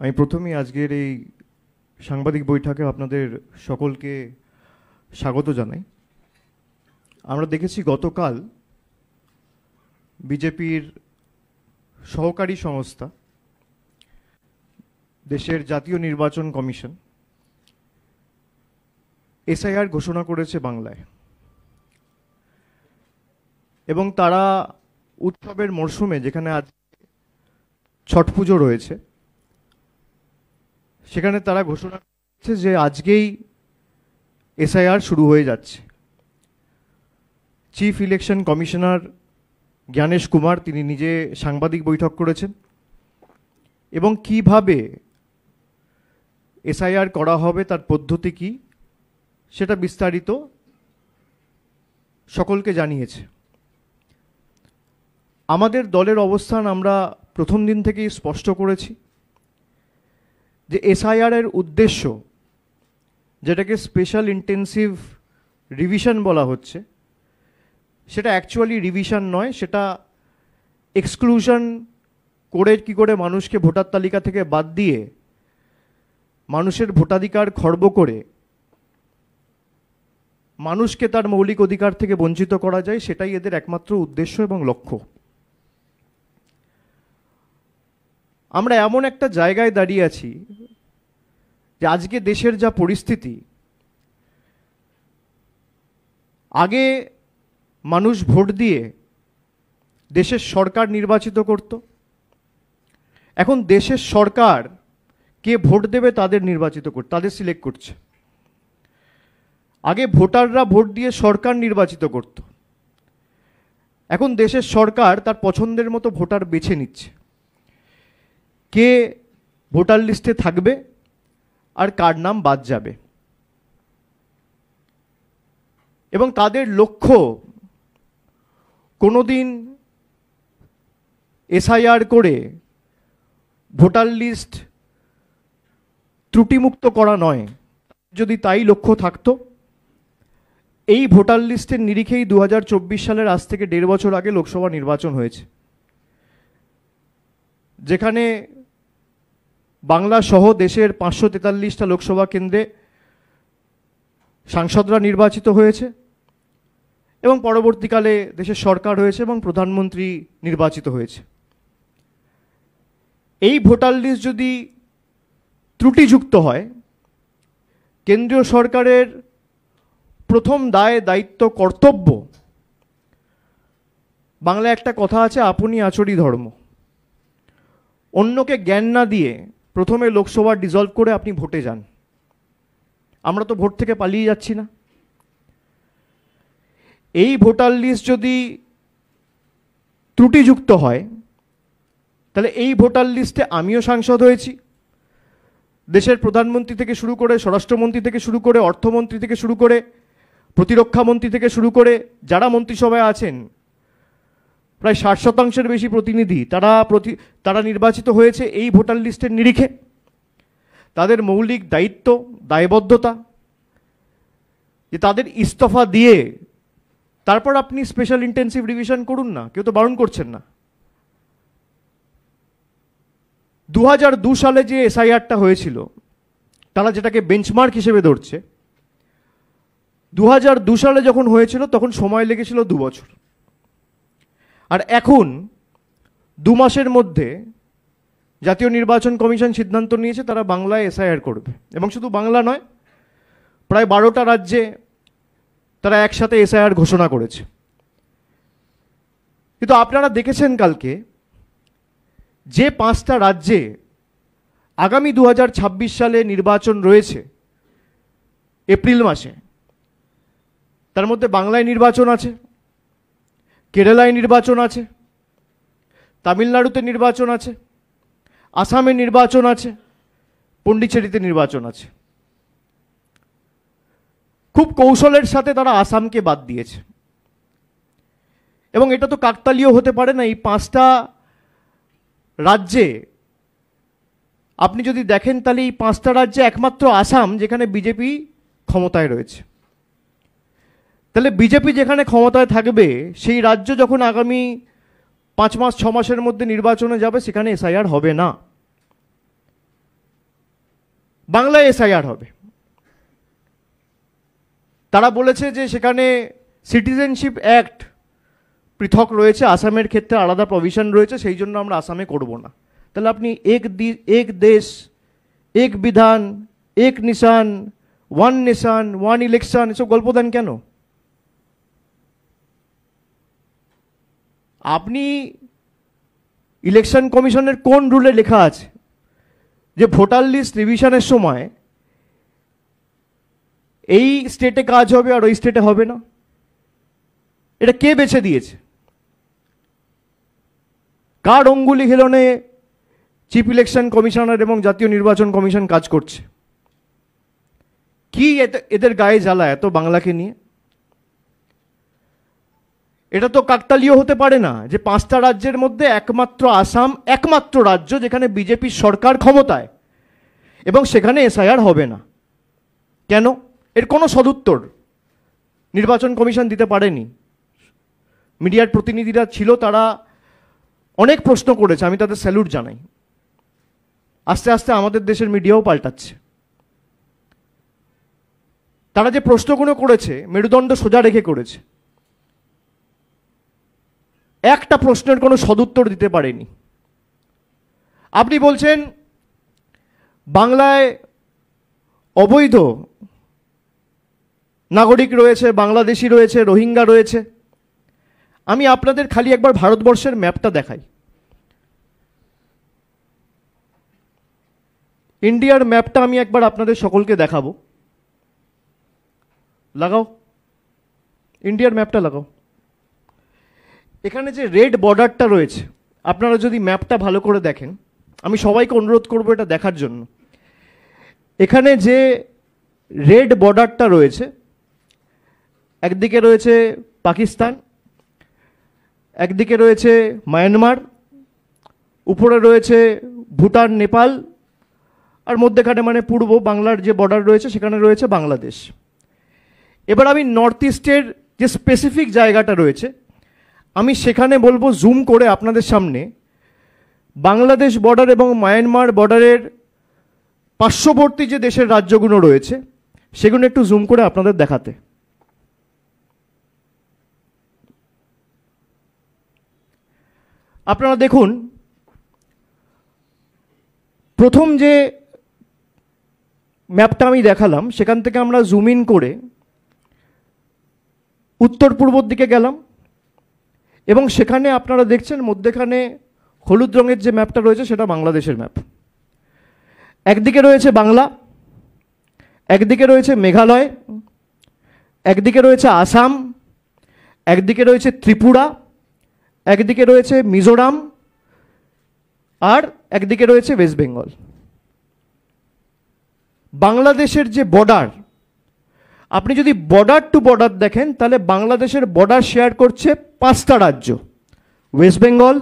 আমি প্রথমেই আজকের এই সাংবাদিক বৈঠকে আপনাদের সকলকে স্বাগত জানাই। আমরা দেখেছি গতকাল বিজেপির সহকারী সংস্থা দেশের জাতীয় নির্বাচন কমিশন এসআইআর ঘোষণা করেছে বাংলায়, এবং তারা উৎসবের মরশুমে যেখানে আজ ছট পুজো রয়েছে সেখানে তারা ঘোষণা করেছে যে আজকেই এসআইআর শুরু হয়ে যাচ্ছে। Chief election commissioner Gyanesh Kumar তিনি নিজে সাংবাদিক বৈঠক করেছেন এবং কিভাবে এসআইআর করা হবে তার পদ্ধতি কি সেটা বিস্তারিত সকলকে জানিয়েছে। আমাদের দলের অবস্থান আমরা প্রথম দিন থেকেই স্পষ্ট করেছি যে এসআইআর এর উদ্দেশ্য, যেটাকে স্পেশাল ইন্টেন্সিভ রিভিশন বলা হচ্ছে, সেটা অ্যাকচুয়ালি রিভিশন নয়, সেটা এক্সক্লুশন করে কি করে মানুষকে ভোটার তালিকা থেকে বাদ দিয়ে মানুষের ভোটাধিকার খর্ব করে মানুষকে তার মৌলিক অধিকার থেকে বঞ্চিত করা যায়, সেটাই এদের একমাত্র উদ্দেশ্য এবং লক্ষ্য। আমরা এমন একটা জায়গায় দাঁড়িয়ে আছি যে আজকে দেশের যা পরিস্থিতি, আগে মানুষ ভোট দিয়ে দেশের সরকার নির্বাচিত করত, এখন দেশের সরকার কে ভোট দেবে তাদের নির্বাচিত করতে, তাদের সিলেক্ট করছে। আগে ভোটাররা ভোট দিয়ে সরকার নির্বাচিত করত, এখন দেশের সরকার তার পছন্দের মতো ভোটার বেছে নিচ্ছে কে ভোটার লিস্টে থাকবে আর কার নাম বাদ যাবে। এবং তাদের লক্ষ্য কোনোদিন এসআইআর করে ভোটার লিস্ট ত্রুটিমুক্ত করা নয়। যদি তাই লক্ষ্য থাকতো, এই ভোটার লিস্টের নিরিখেই 2024 সালের আজ থেকে 1.5 বছর আগে লোকসভা নির্বাচন হয়েছে, যেখানে বাংলা সহ দেশের 543টা লোকসভা কেন্দ্রে সাংসদরা নির্বাচিত হয়েছে এবং পরবর্তীকালে দেশের সরকার হয়েছে এবং প্রধানমন্ত্রী নির্বাচিত হয়েছে। এই ভোটার লিস্ট যদি ত্রুটিযুক্ত হয়, কেন্দ্রীয় সরকারের প্রথম দায়, দায়িত্ব, কর্তব্য, বাংলায় একটা কথা আছে, আপনি আচরি ধর্ম। অন্যকে জ্ঞান না দিয়ে প্রথমে লোকসভা ডিসলভ করে আপনি ভোটে যান। আমরা তো ভোট থেকে পালিয়ে যাচ্ছি না। এই ভোটার লিস্ট যদি ত্রুটিযুক্ত হয়, তাহলে এই ভোটার লিস্টে আমিও সাংসদ হয়েছি, দেশের প্রধানমন্ত্রী থেকে শুরু করে, স্বরাষ্ট্রমন্ত্রী থেকে শুরু করে, অর্থমন্ত্রী থেকে শুরু করে, প্রতিরক্ষা মন্ত্রী থেকে শুরু করে যারা মন্ত্রিসভায় আছেন, প্রায় 60% বেশি প্রতিনিধি তারা নির্বাচিত হয়েছে এই ভোটার লিস্টের নিরিখে। তাদের মৌলিক দায়িত্ব, দায়বদ্ধতা যে তাদের ইস্তফা দিয়ে তারপর আপনি স্পেশাল ইন্টেন্সিভ রিভিশন করুন না, কেউ তো বারণ করছেন না। 2002 সালে যে এসআইআরটা হয়েছিল, তারা যেটাকে বেঞ্চমার্ক হিসেবে ধরছে, 2002 সালে যখন হয়েছিল তখন সময় লেগেছিল 2 বছর, আর এখন 2 মাসের মধ্যে জাতীয় নির্বাচন কমিশন সিদ্ধান্ত নিয়েছে তারা বাংলায় এসআইআর করবে। এবং শুধু বাংলা নয়, প্রায় 12টা রাজ্যে তারা একসাথে এসআইআর ঘোষণা করেছে। কিন্তু আপনারা দেখেছেন কালকে যে 5টা রাজ্যে আগামী 2026 সালে নির্বাচন রয়েছে এপ্রিল মাসে, তার মধ্যে বাংলায় নির্বাচন আছে, কেরালায় নির্বাচন আছে, তামিলনাড়ুতে নির্বাচন আছে, আসামে নির্বাচন আছে, পন্ডিচেরিতে নির্বাচন আছে। খুব কৌশলের সাথে তারা আসামকে বাদ দিয়েছে। এবং এটা তো কাকতালীয় হতে পারে না। এই 5টা রাজ্যে আপনি যদি দেখেন, তাহলে এই 5টা রাজ্যে একমাত্র আসাম যেখানে বিজেপি ক্ষমতায় রয়েছে। তাহলে বিজেপি যেখানে ক্ষমতায় থাকবে, সেই রাজ্য যখন আগামী 5 মাস 6 মাসের মধ্যে নির্বাচনে যাবে, সেখানে এসআইআর হবে না। বাংলায় এসআইআর হবে। তারা বলেছে যে সেখানে সিটিজেনশিপ অ্যাক্ট পৃথক রয়েছে, আসামের ক্ষেত্রে আলাদা প্রভিশন রয়েছে, সেই জন্য আমরা আসামে করব না। তাহলে আপনি এক দেশ এক বিধান এক নিশান, ওয়ান নেশন ওয়ান ইলেকশন এসব গল্প দেন কেন? আপনি ইলেকশন কমিশনের কোন রুলে লেখা আছে যে ভোটার লিস্ট রিভিশনের সময় এই স্টেটে কাজ হবে আর ওই স্টেটে হবে না? এটা কে বেছে দিয়েছে? কার অঙ্গুলি হেলনে চিফ ইলেকশন কমিশনার এবং জাতীয় নির্বাচন কমিশন কাজ করছে? কি এদের গায়ে জ্বালা এত বাংলাকে নিয়ে? এটা তো কাকতালীয় হতে পারে না যে 5টা রাজ্যের মধ্যে একমাত্র আসাম একমাত্র রাজ্য যেখানে বিজেপির সরকার ক্ষমতায়, এবং সেখানে এসআইআর হবে না। কেন? এর কোনো সদুত্তর নির্বাচন কমিশন দিতে পারেনি। মিডিয়ার প্রতিনিধিরা ছিল, তারা অনেক প্রশ্ন করেছে, আমি তাদের স্যালুট জানাই। আস্তে আস্তে আমাদের দেশের মিডিয়াও পাল্টাচ্ছে। তারা যে প্রশ্নগুলো করেছে মেরুদণ্ড সোজা রেখে করেছে, একটা প্রশ্নের কোনো সদুত্তর দিতে পারেনি। আপনি বলছেন বাংলায় অবৈধ নাগরিক রয়েছে, বাংলাদেশি রয়েছে, রোহিঙ্গা রয়েছে। আমি আপনাদের খালি একবার ভারতবর্ষের ম্যাপটা দেখাই। ইন্ডিয়ার ম্যাপটা আমি একবার আপনাদের সকলকে দেখাবো। লাগাও, ইন্ডিয়ার ম্যাপটা লাগাও। এখানে যে রেড বর্ডারটা রয়েছে, আপনারা যদি ম্যাপটা ভালো করে দেখেন, আমি সবাইকে অনুরোধ করব এটা দেখার জন্য। এখানে যে রেড বর্ডারটা রয়েছে, একদিকে রয়েছে পাকিস্তান, একদিকে রয়েছে মায়ানমার, উপরে রয়েছে ভুটান, নেপাল, আর মধ্যেখানে মানে পূর্ব বাংলার যে বর্ডার রয়েছে সেখানে রয়েছে বাংলাদেশ। এবার আমি নর্থ ইস্টের যে স্পেসিফিক জায়গাটা রয়েছে আমি সেখানে বলবো জুম করে আপনাদের সামনে বাংলাদেশ বর্ডার এবং মায়ানমার বর্ডারের পার্শ্ববর্তী যে দেশের রাজ্যগুলো রয়েছে সেগুলো একটু জুম করে আপনাদের দেখাতে। আপনারা দেখুন, প্রথম যে ম্যাপটা আমি দেখালাম সেখান থেকে আমরা জুম ইন করে উত্তর পূর্বর দিকে গেলাম, এবং সেখানে আপনারা দেখছেন মধ্যেখানে হলুদ রঙের যে ম্যাপটা রয়েছে সেটা বাংলাদেশের ম্যাপ। একদিকে রয়েছে বাংলা, একদিকে রয়েছে মেঘালয়, একদিকে রয়েছে আসাম, একদিকে রয়েছে ত্রিপুরা, একদিকে রয়েছে মিজোরাম, আর একদিকে রয়েছে ওয়েস্ট বেঙ্গল। বাংলাদেশের যে বর্ডার, আপনি যদি বর্ডার টু বর্ডার দেখেন তাহলে বাংলাদেশের বর্ডার শেয়ার করছে 5টা রাজ্য, ওয়েস্ট বেঙ্গল,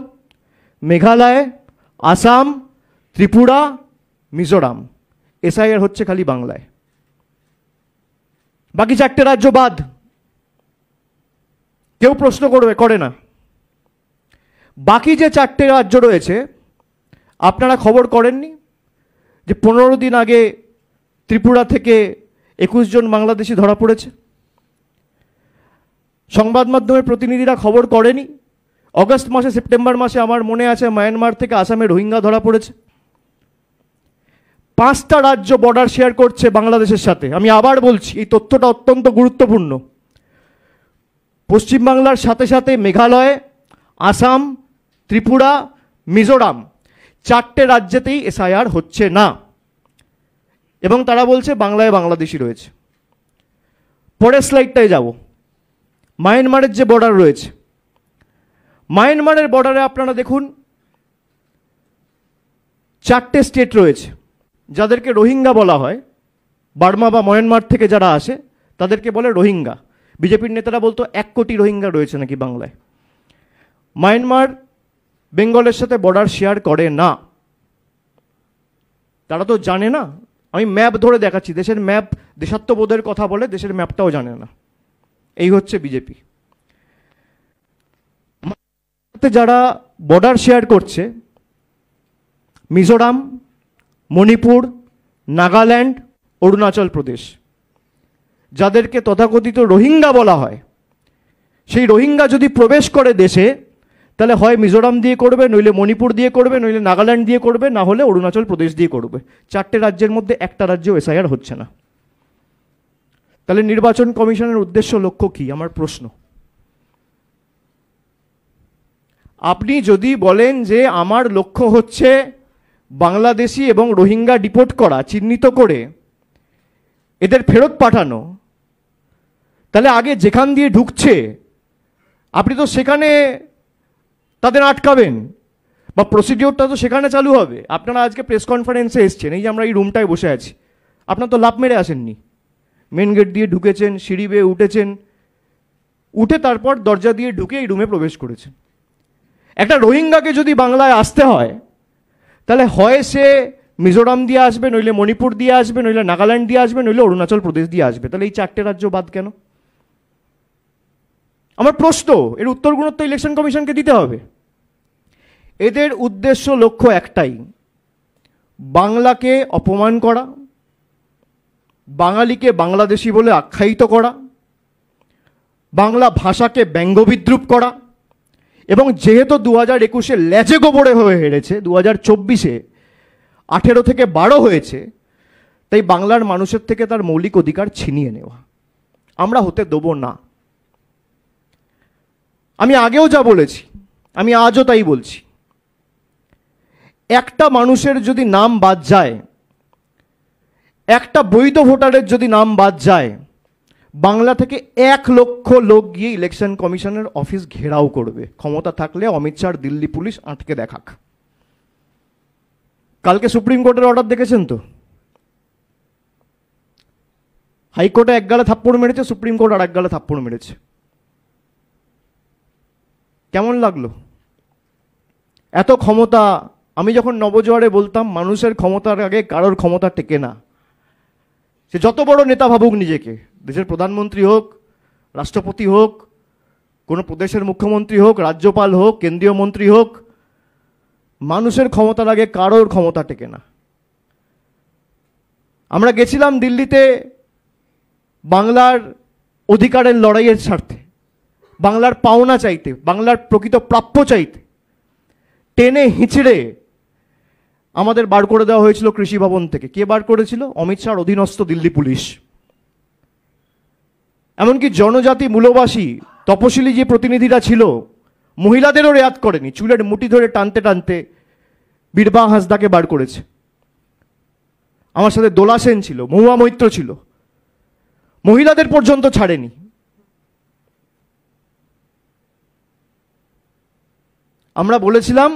মেঘালয়, আসাম, ত্রিপুরা, মিজোরাম। এসআইআর হচ্ছে খালি বাংলায়, বাকি 4টে রাজ্য বাদ। কেউ প্রশ্ন করে না। বাকি যে 4টে রাজ্য রয়েছে আপনারা খবর করেননি যে 15 দিন আগে ত্রিপুরা থেকে 21 জন বাংলাদেশি ধরা পড়েছে? সংবাদ মাধ্যমের প্রতিনিধিরা খবর করেনি? অগস্ট মাসে, সেপ্টেম্বর মাসে আমার মনে আছে মায়ানমার থেকে আসামে রোহিঙ্গা ধরা পড়েছে। 5টা রাজ্য বর্ডার শেয়ার করছে বাংলাদেশের সাথে। আমি আবার বলছি, এই তথ্যটা অত্যন্ত গুরুত্বপূর্ণ। পশ্চিমবাংলার সাথে সাথে মেঘালয়, আসাম, ত্রিপুরা, মিজোরাম 4টে রাজ্যেতেই এসআইআর হচ্ছে না, এবং তারা বলছে বাংলায় বাংলাদেশি রয়েছে। পরের স্লাইডটায় যাব। মায়ানমারের যে বর্ডার রয়েছে, মায়ানমারের বর্ডারে আপনারা দেখুন 4টে স্টেট রয়েছে যাদেরকে রোহিঙ্গা বলা হয়। বার্মা বা মায়ানমার থেকে যারা আসে তাদেরকে বলে রোহিঙ্গা। বিজেপির নেতারা বলতো 1 কোটি রোহিঙ্গা রয়েছে নাকি বাংলায়। মায়ানমার বেঙ্গলের সাথে বর্ডার শেয়ার করে না, তারা তো জানে না। আমি ম্যাপ ধরে দেখাচ্ছি, দেশের ম্যাপ দেশাত্মবোধের কথা বলে, দেশের ম্যাপটাও জানে না। এই হচ্ছে বিজেপি। যারা বর্ডার শেয়ার করছে মিজোরাম, মণিপুর, নাগাল্যান্ড, অরুণাচল প্রদেশ, যাদেরকে তথাকথিত রোহিঙ্গা বলা হয়, সেই রোহিঙ্গা যদি প্রবেশ করে দেশে, তাহলে হয় মিজোরাম দিয়ে করবে, নইলে মণিপুর দিয়ে করবে, নইলে নাগাল্যান্ড দিয়ে করবে, না হলে অরুণাচল প্রদেশ দিয়ে করবে। 4টে রাজ্যের মধ্যে একটা রাজ্যেও এসআইআর হচ্ছে না। তাহলে নির্বাচন কমিশনের উদ্দেশ্য লক্ষ্য কি? আমার প্রশ্ন। আপনি যদি বলেন যে আমার লক্ষ্য হচ্ছে বাংলাদেশি এবং রোহিঙ্গা ডিপোর্ট করা, চিহ্নিত করে এদের ফেরত পাঠানো, তাহলে আগে যেখান দিয়ে ঢুকছে আপনি তো সেখানে তাদের আটকাবেন, বা প্রসিডিওরটা তো সেখানে চালু হবে। আপনারা আজকে প্রেস কনফারেন্সে এসছেন, এই যে আমরা এই রুমটায় বসে আছি, আপনারা তো লাফ মেরে আসেননি, মেন গেট দিয়ে ঢুকেছেন, সিঁড়ি বেয়ে উঠেছেন, উঠে তারপর দরজা দিয়ে ঢুকে এই রুমে প্রবেশ করেছেন। একটা রোহিঙ্গাকে যদি বাংলায় আসতে হয়, তাহলে হয় সে মিজোরাম দিয়ে আসবে, নইলে মণিপুর দিয়ে আসবে, নইলে নাগাল্যান্ড দিয়ে আসবে, নইলে অরুণাচল প্রদেশ দিয়ে আসবে। তাহলে এই 4টে রাজ্য বাদ কেন? আমার প্রশ্ন, এর উত্তরগুলো তো ইলেকশন কমিশনকে দিতে হবে। এদের উদ্দেশ্য লক্ষ্য একটাই, বাংলাকে অপমান করা, বাঙালিকে বাংলাদেশি বলে আখ্যায়িত করা, বাংলা ভাষাকে ব্যঙ্গবিদ্রুপ করা, এবং যেহেতু 2021-এ লেজে গোবরে হয়ে হেরেছে, 2024-এ 18 থেকে 12 হয়েছে, তাই বাংলার মানুষের থেকে তার মৌলিক অধিকার ছিনিয়ে নেওয়া আমরা হতে দেব না। আমি আগেও যা বলেছি, আমি আজও তাই বলছি, একটা মানুষের যদি নাম বাদ যায়, একটা বৈধ ভোটারের যদি নাম বাদ যায়, বাংলা থেকে 1 লক্ষ লোক গিয়ে ইলেকশন কমিশনের অফিস ঘেরাও করবে। ক্ষমতা থাকলে অমিত শাহ দিল্লি পুলিশ আটকে দেখাক। কালকে সুপ্রিম কোর্টের অর্ডার দেখেছেন তো? হাইকোর্টে এক গালে থাপ্পড় মেরেছে, সুপ্রিম কোর্ট আর এক গালে থাপ্পড় মেরেছে। কেমন লাগলো? এত ক্ষমতা। আমি যখন নবজোয়ারে বলতাম মানুষের ক্ষমতার আগে কারোর ক্ষমতা টেকে না, সে যত বড় নেতা ভাবুক নিজেকে, দেশের প্রধানমন্ত্রী হোক, রাষ্ট্রপতি হোক, কোনো প্রদেশের মুখ্যমন্ত্রী হোক, রাজ্যপাল হোক, কেন্দ্রীয় মন্ত্রী হোক, মানুষের ক্ষমতার আগে কারোর ক্ষমতা টেকে না। আমরা গেছিলাম দিল্লিতে বাংলার অধিকারের লড়াইয়ের স্বার্থে, বাংলার পাওনা চাইতে, বাংলার প্রকৃত প্রাপ্য চাইতে। টেনে হিঁচড়ে আমাদের বার করে দেওয়া হয়েছিল কৃষি ভবন থেকে। কে বার করেছিল? অমিত শাহর অধীনস্থ দিল্লি পুলিশ। এমনকি জনজাতি মূলবাসী তপশিলি যে প্রতিনিধিরা ছিল, মহিলাদেরও রেয়াত করেনি, চুলের মুঠি ধরে টানতে টানতে বীরবা হাঁসদাকে বার করেছে। আমার সাথে দোলা সেন ছিল, মহুয়া মৈত্র ছিল, মহিলাদের পর্যন্ত ছাড়েনি। আমরা বলেছিলাম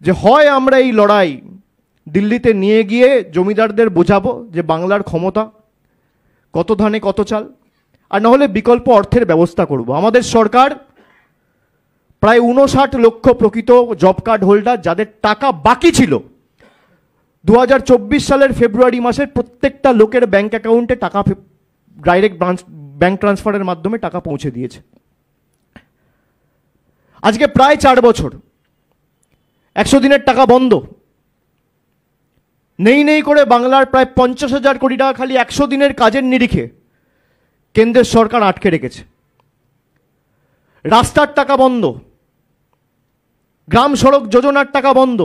যে হয় আমরা এই লড়াই দিল্লিতে নিয়ে গিয়ে জমিদারদের বোঝাবো যে বাংলার ক্ষমতা কত ধানে কত চাল, আর না হলে বিকল্প অর্থের ব্যবস্থা করব। আমাদের সরকার প্রায় 59 লক্ষ প্রকৃত জব কার্ড হোল্ডার, যাদের টাকা বাকি ছিল 2024 সালের ফেব্রুয়ারি মাসের, প্রত্যেকটা লোকের ব্যাংক অ্যাকাউন্টে টাকা ডাইরেক্ট ব্যাংক ট্রান্সফারের মাধ্যমে টাকা পৌঁছে দিয়েছে। আজকে প্রায় 4 বছর 100 দিনের টাকা বন্ধ। নেই নেই করে বাংলার প্রায় 50,000 কোটি টাকা খালি 100 দিনের কাজের নিরিখে কেন্দ্রের সরকার আটকে রেখেছে। রাস্তার টাকা বন্ধ, গ্রাম সড়ক যোজনার টাকা বন্ধ,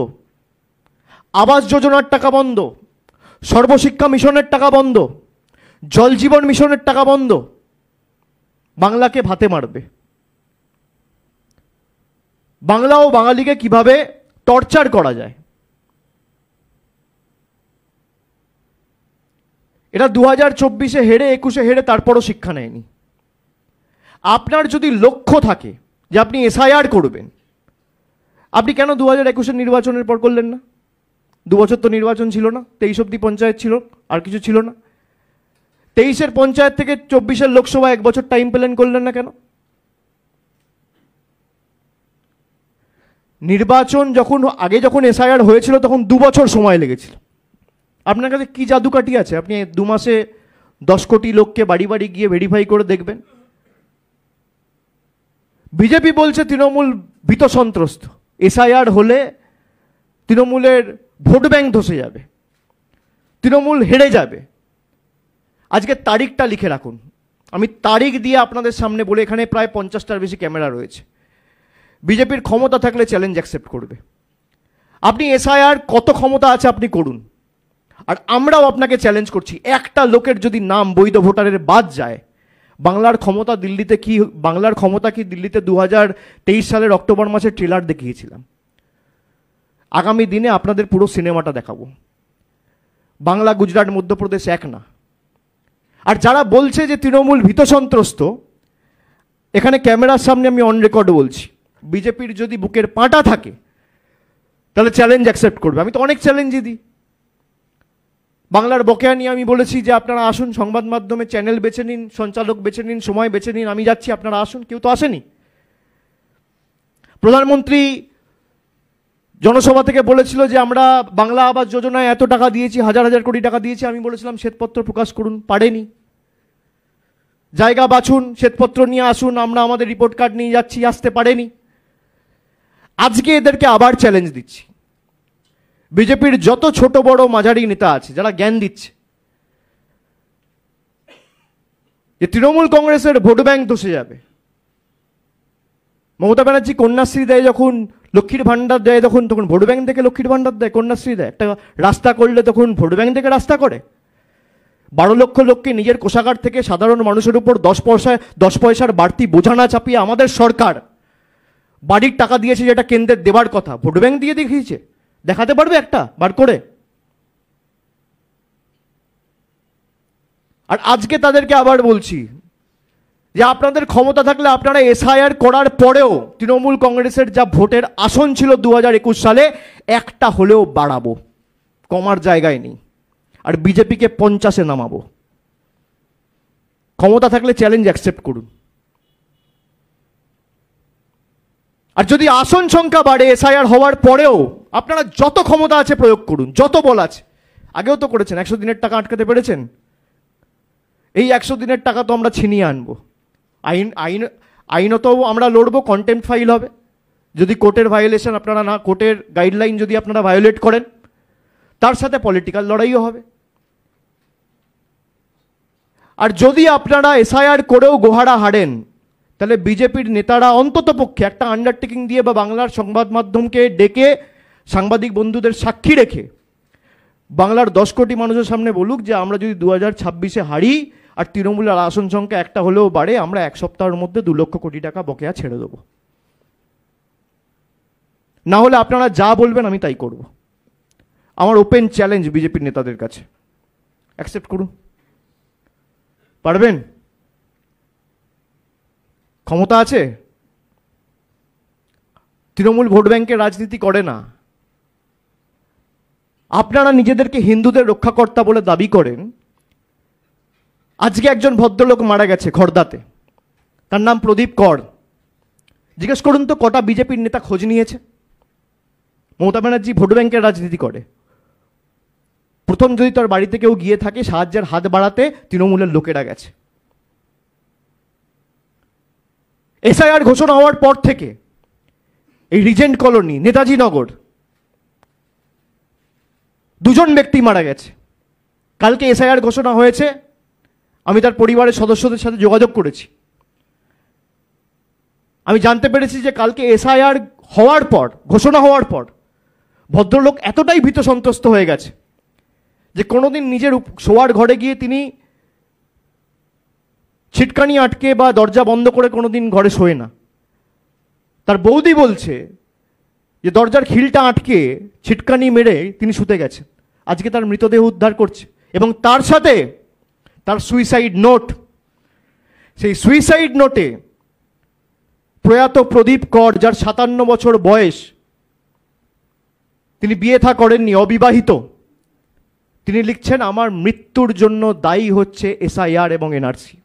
আবাস যোজনার টাকা বন্ধ, সর্বশিক্ষা মিশনের টাকা বন্ধ, জল জীবন মিশনের টাকা বন্ধ। বাংলাকে ভাতে মারবে, বাংলা ও বাঙালিকে কিভাবে টর্চার করা যায়। এটা 2024-এ হেরে, 21-এ হেরে, তারপরও শিক্ষা নেয়নি। আপনার যদি লক্ষ্য থাকে যে আপনি এসআইআর করবেন, আপনি কেন 2021-এর নির্বাচনের পর করলেন না? 2 বছর তো নির্বাচন ছিল না, 23 অব্দি পঞ্চায়েত ছিল, আর কিছু ছিল না। 23-এর পঞ্চায়েত থেকে 24-এর লোকসভা 1 বছর টাইম প্ল্যান করলেন না কেন? নির্বাচন যখন এসআইআর হয়েছিল তখন 2 বছর সময় লেগেছিল। আপনার কাছে কি জাদুকাঠি আছে? আপনি 2 মাসে 10 কোটি লোককে বাড়ি বাড়ি গিয়ে ভেরিফাই করে দেখবেন? বিজেপি বলছে তৃণমূল ভীত সন্ত্রস্ত, এসআইআর হলে তৃণমূলের ভোট ব্যাংক ধসে যাবে। তৃণমূল হেরে যাবে, আজকে তারিখটা লিখে রাখুন। আমি তারিখ দিয়ে আপনাদের সামনে বলে, এখানে প্রায় 50টার বেশি ক্যামেরা রয়েছে। বিজেপির ক্ষমতা থাকলে চ্যালেঞ্জ অ্যাকসেপ্ট করবে। আপনি এসআইআর কত ক্ষমতা আছে আপনি করুন, আর আমরাও আপনাকে চ্যালেঞ্জ করছি, একটা লোকের যদি নাম বৈধ ভোটারের বাদ যায়, বাংলার ক্ষমতা কি দিল্লিতে 2023 সালের অক্টোবর মাসের ট্রেলার দেখিয়েছিলাম। আগামী দিনে আপনাদের পুরো সিনেমাটা দেখাবো। বাংলা, গুজরাট, মধ্যপ্রদেশ এক না। আর যারা বলছে যে তৃণমূল ভীত সন্ত্রস্ত, এখানে ক্যামেরার সামনে আমি অন রেকর্ড বলছি, বিজেপির যদি বুকের পাঁটা থাকে তাহলে চ্যালেঞ্জ অ্যাকসেপ্ট করবে। আমি তো অনেক চ্যালেঞ্জই দিই। বাংলার বকেয়া নিয়ে আমি বলেছি যে আপনারা আসুন, সংবাদ মাধ্যমে চ্যানেল বেছে নিন, সঞ্চালক বেছে নিন, সময় বেছে নিন, আমি যাচ্ছি, আপনারা আসুন। কেউ তো আসেনি। প্রধানমন্ত্রী জনসভা থেকে বলেছিল যে আমরা বাংলা আবাস যোজনায় এত টাকা দিয়েছি, হাজার হাজার কোটি টাকা দিয়েছি। আমি বলেছিলাম শ্বেতপত্র প্রকাশ করুন, পারেনি। জায়গা বাছুন, শ্বেতপত্র নিয়ে আসুন, আমরা আমাদের রিপোর্ট কার্ড নিয়ে যাচ্ছি, আসতে পারেনি। আজকে এদেরকে আবার চ্যালেঞ্জ দিচ্ছি। বিজেপির যত ছোট বড় মাঝারি নেতা আছে যারা জ্ঞান দিচ্ছে যে তৃণমূল কংগ্রেসের ভোট ব্যাংক ধসে যাবে, মমতা ব্যানার্জি কন্যাশ্রী দেয় যখন, লক্ষ্মীর ভাণ্ডার দেয় তখন ভোট ব্যাংক থেকে লক্ষ্মীর ভাণ্ডার দেয়, কন্যাশ্রী দেয়। একটা রাস্তা করলে তখন ভোট ব্যাংক থেকে রাস্তা করে। 12 লক্ষ লোককে নিজের কোষাগার থেকে সাধারণ মানুষের উপর 10 পয়সার বাড়তি বোঝা না চাপিয়ে আমাদের সরকার বাড়ির টাকা দিয়েছে, যেটা কেন্দ্রের দেবার কথা, ভোট ব্যাংক দিয়ে দেখিয়েছে। দেখাতে পারবে একটা বার করে? আর আজকে তাদেরকে আবার বলছি যে আপনাদের ক্ষমতা থাকলে আপনারা এসআইআর করার পরেও তৃণমূল কংগ্রেসের যা ভোটের আসন ছিল 2021 সালে, একটা হলেও বাড়াবো, কমার জায়গায় নেই। আর বিজেপিকে 50-এ নামাবো। ক্ষমতা থাকলে চ্যালেঞ্জ অ্যাকসেপ্ট করুন। আর যদি আসন সংখ্যা বাড়ে এসআইআর হওয়ার পরেও, আপনারা যত ক্ষমতা আছে প্রয়োগ করুন, যত বল আছে। আগেও তো করেছেন, 100 দিনের টাকা আটকাতে পেরেছেন। এই 100 দিনের টাকা তো আমরা ছিনিয়ে আনবো। আইনত আমরা লড়বো, কন্টেম্পট ফাইল হবে যদি কোর্টের ভায়োলেশন আপনারা না, কোর্টের গাইডলাইন যদি আপনারা ভায়োলেট করেন, তার সাথে পলিটিক্যাল লড়াইও হবে। আর যদি আপনারা এসআইআর করেও গোহারা হারেন, তাহলে বিজেপির নেতারা অন্ততপক্ষে একটা আন্ডারটেকিং দিয়ে বা বাংলার সংবাদ মাধ্যমকে ডেকে সাংবাদিক বন্ধুদের সাক্ষী রেখে বাংলার 10 কোটি মানুষের সামনে বলুক যে আমরা যদি 2026-এ হারি আর তৃণমূলের আসন সংখ্যা একটা হলেও বাড়ে, আমরা 1 সপ্তাহের মধ্যে 2 লক্ষ কোটি টাকা বকেয়া ছেড়ে দেবো। না হলে আপনারা যা বলবেন আমি তাই করব। আমার ওপেন চ্যালেঞ্জ বিজেপির নেতাদের কাছে, অ্যাকসেপ্ট করুন। পারবেন? ক্ষমতা আছে? তৃণমূল ভোট ব্যাংকের রাজনীতি করে না। আপনারা নিজেদেরকে হিন্দুদের রক্ষাকর্তা বলে দাবি করেন। আজকে একজন ভদ্রলোক মারা গেছে খড়দাতে, তার নাম প্রদীপ কর। জিজ্ঞেস করুন তো কটা বিজেপির নেতা খোঁজ নিয়েছে? মমতা ব্যানার্জি ভোট ব্যাংকের রাজনীতি করে। প্রথম যদি তার বাড়িতে কেউ গিয়ে থাকে, সাহায্যের হাত বাড়াতে তৃণমূলের লোকেরা গেছে। এসআইআর ঘোষণা হওয়ার পর থেকে এই রিজেন্ট কলোনি, নেতাজি নগর, 2 জন ব্যক্তি মারা গেছে। কালকে এসআইআর ঘোষণা হয়েছে, আমি তার পরিবারের সদস্যদের সাথে যোগাযোগ করেছি। আমি জানতে পেরেছি যে কালকে এসআইআর হওয়ার পর, ঘোষণা হওয়ার পর ভদ্রলোক এতটাই ভীত সন্ত্রস্ত হয়ে গেছে যে কোনোদিন নিজের শোয়ার ঘরে গিয়ে তিনি ছিটকানি আটকে বা দরজা বন্ধ করে কোনোদিন ঘরে শোয় না। তার বৌদি বলছে যে দরজার খিলটা আটকে ছিটকানি মেরে তিনি শুতে গেছেন। আজকে তার মৃতদেহ উদ্ধার করছে এবং তার সাথে তার সুইসাইড নোট। সেই সুইসাইড নোটে প্রয়াত প্রদীপ কর, যার 57 বছর বয়স, তিনি বিয়ে থা করেননি, অবিবাহিত, তিনি লিখছেন আমার মৃত্যুর জন্য দায়ী হচ্ছে এসআইআর এবং এনআরসি।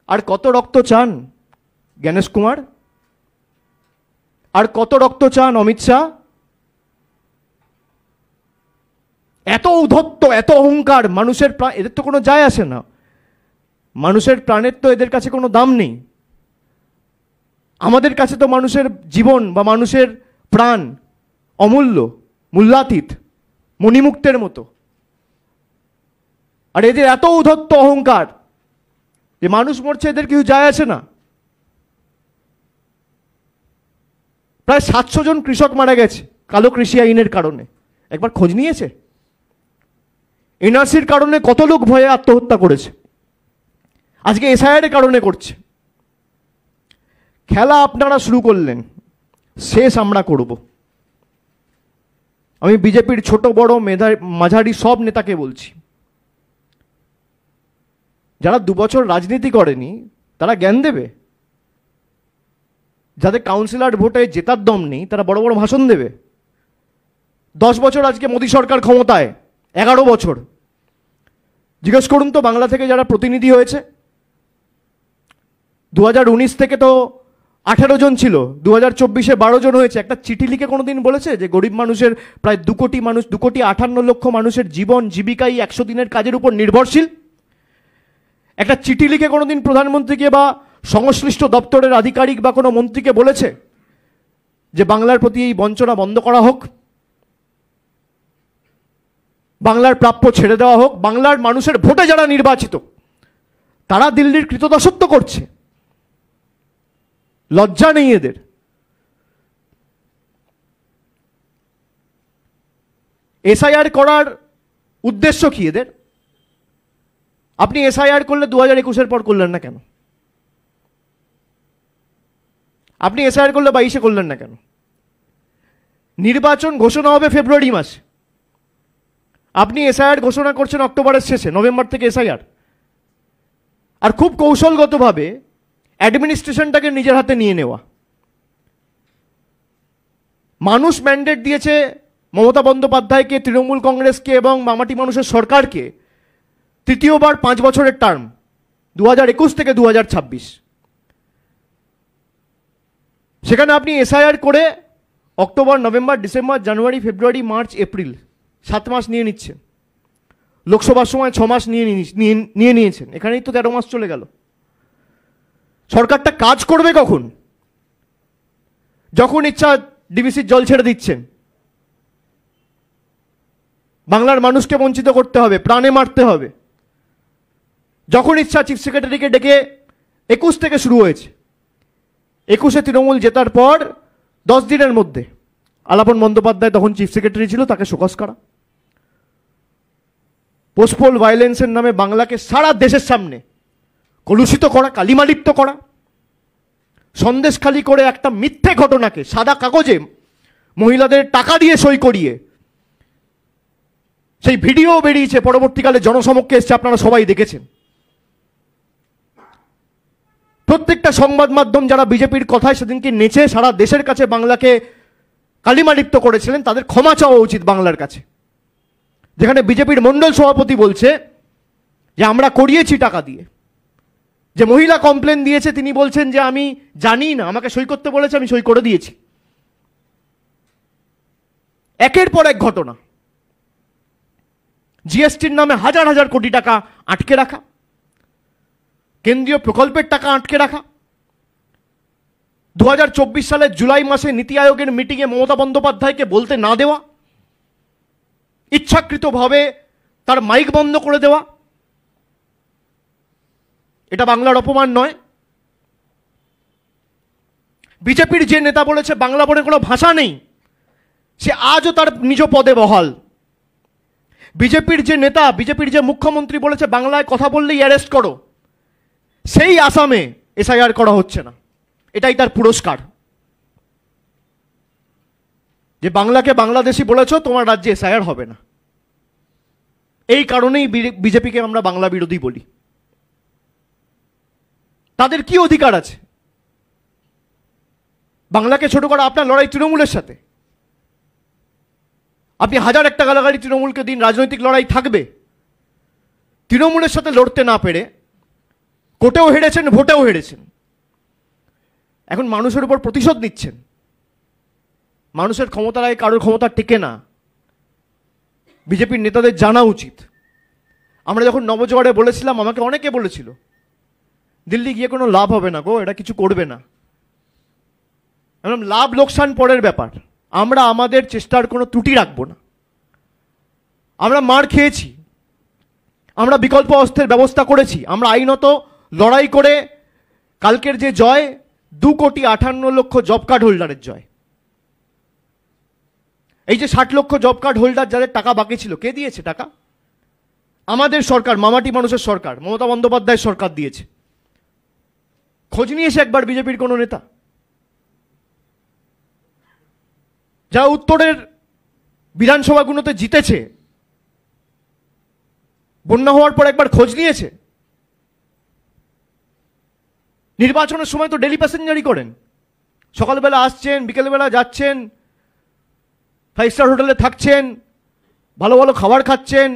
আর কত রক্ত চান জ্ঞানেশ কুমার? আর কত রক্ত চান অমিত শাহ? এত ঔদ্ধত্য, এত অহংকার, মানুষের প্রাণ, এদের তো কোনো যায় আসে না। মানুষের প্রাণের তো এদের কাছে কোনো দাম নেই। আমাদের কাছে তো মানুষের জীবন বা মানুষের প্রাণ অমূল্য, মূল্যাতীত। মণিমুক্তের মতো। আর এদের এত উদ্ধত্ত অহংকার যে মানুষ মরছে এদের কিছু যায় আসে না। প্রায় 700 জন কৃষক মারা গেছে কালো কৃষি আইনের কারণে, একবার খোঁজ নিয়েছে? এনআরসির কারণে কত লোক ভয়ে আত্মহত্যা করেছে, আজকে এসআইআর এর কারণে করছে। খেলা আপনারা শুরু করলেন, শেষ আমরা করব। আমি বিজেপির ছোট বড় মাঝারি সব নেতাকে বলছি, যারা 2 বছর রাজনীতি করেনি তারা জ্ঞান দেবে, যাদের কাউন্সিলর ভোটে জেতার দম নেই তারা বড় বড় ভাষণ দেবে। 10 বছর আজকে মোদী সরকার ক্ষমতায়, 11 বছর। জিজ্ঞেস করুন তো বাংলা থেকে যারা প্রতিনিধি হয়েছে, 2019 থেকে তো 18 জন ছিল, 2024-এ 12 জন হয়েছে। একটা চিঠি লিখে কোনোদিন বলেছে যে গরিব মানুষের প্রায় 2 কোটি মানুষ, 2,58,00,000 মানুষের জীবন জীবিকাই 100 দিনের কাজের উপর নির্ভরশীল? একটা চিঠি লিখে কোনোদিন প্রধানমন্ত্রীকে বা সংশ্লিষ্ট দপ্তরের আধিকারিক বা কোনো মন্ত্রীকে বলেছে যে বাংলার প্রতি এই বঞ্চনা বন্ধ করা হোক, বাংলার প্রাপ্য ছেড়ে দেওয়া হোক? বাংলার মানুষের ভোটে যারা নির্বাচিত তারা দিল্লির কৃতদাসত্ব করছে, লজ্জা নেই এদের। এসআইআর করার উদ্দেশ্য কি এদের? আপনি এসআইআর করলে 2021-এর পর করলেন না কেন? আপনি এসআইআর করলে 22-এ করলেন না কেন? নির্বাচন ঘোষণা হবে ফেব্রুয়ারি মাসে, আপনি এসআইআর ঘোষণা করছেন অক্টোবরের শেষে, নভেম্বর থেকে এসআইআর। আর খুব কৌশলগতভাবে অ্যাডমিনিস্ট্রেশনটাকে নিজের হাতে নিয়ে নেওয়া। মানুষ ম্যান্ডেট দিয়েছে মমতা বন্দ্যোপাধ্যায়কে, তৃণমূল কংগ্রেসকে এবং মামাটি মানুষের সরকারকে তৃতীয়বার 5 বছরের টার্ম, 2021 থেকে 2026। সেখানে আপনি এসআইআর করে অক্টোবর, নভেম্বর, ডিসেম্বর, জানুয়ারি, ফেব্রুয়ারি, মার্চ, এপ্রিল 7 মাস নিয়ে নিচ্ছেন। লোকসভার সময় 6 মাস নিয়ে নিয়েছেন, এখানেই তো 13 মাস চলে গেল। সরকারটা কাজ করবে কখন? যখন ইচ্ছা ডিবিসির জল ছেড়ে দিচ্ছেন। বাংলার মানুষকে বঞ্চিত করতে হবে, প্রাণে মারতে হবে। যখন ইচ্ছা চিফ সেক্রেটারিকে ডেকে, 21 থেকে শুরু হয়েছে, 21-এ তৃণমূল জেতার পর 10 দিনের মধ্যে আলাপন বন্দ্যোপাধ্যায় তখন চিফ সেক্রেটারি ছিল, তাকে শোকজ করা। পোস্টপোল ভায়োলেন্সের নামে বাংলাকে সারা দেশের সামনে কলুষিত করা, কালিমালিপ্ত করা, সন্দেশখালি করে একটা মিথ্যে ঘটনাকে সাদা কাগজে মহিলাদের টাকা দিয়ে সই করিয়ে সেই ভিডিও বেরিয়েছে, পরবর্তীকালে জনসমক্ষে এসছে, আপনারা সবাই দেখেছেন। প্রত্যেকটা সংবাদ মাধ্যম যারা বিজেপির কথায় সেদিনকে নেচে সারা দেশের কাছে বাংলাকে কালিমালিপ্ত করেছিলেন, তাদের ক্ষমা চাওয়া উচিত বাংলার কাছে। যেখানে বিজেপির মণ্ডল সভাপতি বলছে যে আমরা করিয়েছি টাকা দিয়ে, যে মহিলা কমপ্লেন দিয়েছে তিনি বলছেন যে আমি জানি না, আমাকে সই করতে বলেছে, আমি সই করে দিয়েছি। একের পর এক ঘটনা। জিএসটির নামে হাজার হাজার কোটি টাকা আটকে রাখা, কেন্দ্রীয় প্রকল্পের টাকা আটকে রাখা। 2024 সালের জুলাই মাসে নীতি আয়োগের মিটিংয়ে মমতা বন্দ্যোপাধ্যায়কে বলতে না দেওয়া, ইচ্ছাকৃতভাবে তার মাইক বন্ধ করে দেওয়া, এটা বাংলার অপমান নয়? বিজেপির যে নেতা বলেছে বাংলা বলে কোনো ভাষা নেই, সে আজও তার নিজ পদে বহাল। বিজেপির যে নেতা, বিজেপির যে মুখ্যমন্ত্রী বলেছে বাংলায় কথা বললেই অ্যারেস্ট করো, সেই আসামে এসআইআর করা হচ্ছে না। এটাই তার পুরস্কার, যে বাংলাকে বাংলাদেশি বলেছ, তোমার রাজ্যে এসআইআর হবে না। এই কারণেই বিজেপিকে আমরা বাংলা বিরোধী বলি। তাদের কি অধিকার আছে বাংলাকে ছোট করা? আপনার লড়াই তৃণমূলের সাথে, আপনি হাজার একটা গালাগালি তৃণমূলকে দিন, রাজনৈতিক লড়াই থাকবে। তৃণমূলের সাথে লড়তে না পেরে কোর্টেও হেরেছেন, ভোটেও হেরেছেন, এখন মানুষের উপর প্রতিশোধ নিচ্ছেন। মানুষের ক্ষমতায় কারোর ক্ষমতা টেকে না, বিজেপির নেতাদের জানা উচিত। আমরা যখন নবজোয়ারে বলেছিলাম, আমাকে অনেকে বলেছিল দিল্লি গিয়ে কোনো লাভ হবে না গো, এটা কিছু করবে না। লাভ লোকসান পরের ব্যাপার, আমরা আমাদের চেষ্টার কোনো ত্রুটি রাখবো না। আমরা মার খেয়েছি, আমরা বিকল্প অস্ত্রের ব্যবস্থা করেছি, আমরা আইনত লড়াই করে কালকের যে জয় 2,58,00,000 জব কার্ড হোল্ডারের জয়। এই যে 60 লক্ষ জব কার্ড হোল্ডার যাদের টাকা বাকি ছিল, কে দিয়েছে টাকা? আমাদের সরকার, মামাটি মানুষের সরকার, মমতা বন্দ্যোপাধ্যায়ের সরকার দিয়েছে। খোঁজ নিয়েছে একবার বিজেপির কোনো নেতা? যারা উত্তরের বিধানসভাগুলোতে জিতেছে, বন্যা হওয়ার পর একবার খোঁজ নিয়েছে? নির্বাচনের সময় তো ডেলি প্যাসেঞ্জারই করেন, সকালবেলা আসছেন, বিকেলবেলা যাচ্ছেন, 5 স্টার হোটেলে থাকছেন, ভালো ভালো খাবার খাচ্ছেন,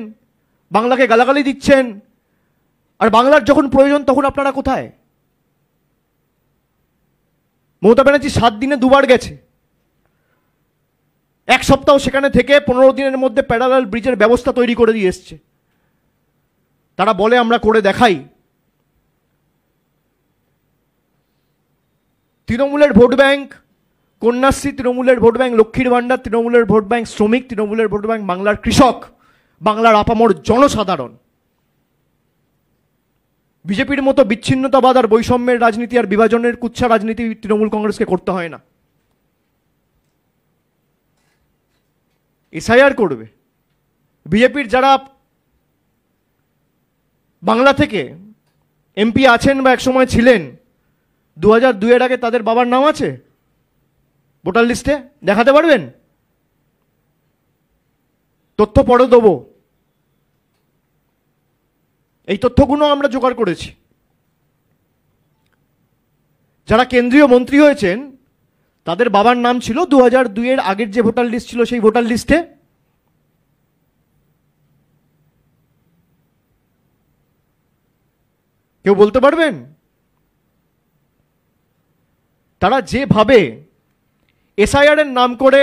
বাংলাকে গালাগালি দিচ্ছেন, আর বাংলার যখন প্রয়োজন তখন আপনারা কোথায়? মমতা ব্যানার্জি 7 দিনে 2বার গেছে, 1 সপ্তাহ সেখানে থেকে 15 দিনের মধ্যে প্যারালাল ব্রিজের ব্যবস্থা তৈরি করে দিয়ে এসছে। তারা বলে আমরা করে দেখাই। তৃণমূলের ভোট ব্যাংক কন্যাশ্রী, তৃণমূলের ভোট ব্যাংক লক্ষ্মীর ভাণ্ডার, তৃণমূলের ভোট ব্যাংক শ্রমিক, তৃণমূলের ভোট ব্যাংক বাংলার কৃষক, বাংলার আপামর জনসাধারণ। বিজেপির মতো বিচ্ছিন্নতাবাদ আর বৈষম্যের রাজনীতি আর বিভাজনের কুৎসা রাজনীতি তৃণমূল কংগ্রেসকে করতে হয় না। এসআইআর করবে। বিজেপির যারা বাংলা থেকে এমপি আছেন বা একসময় ছিলেন, 2002 আগে তাদের বাবার নাম আছে ভোটার লিস্টে? দেখাতে পারবেন? তথ্য পরে দেবো, এই তথ্যগুলো আমরা জোগাড় করেছি। যারা কেন্দ্রীয় মন্ত্রী হয়েছেন তাদের বাবার নাম ছিল 2002 আগের যে ভোটার লিস্ট ছিল সেই ভোটার লিস্টে। কেউ বলতে পারবেন? তারা যেভাবে এসআইআর এর নাম করে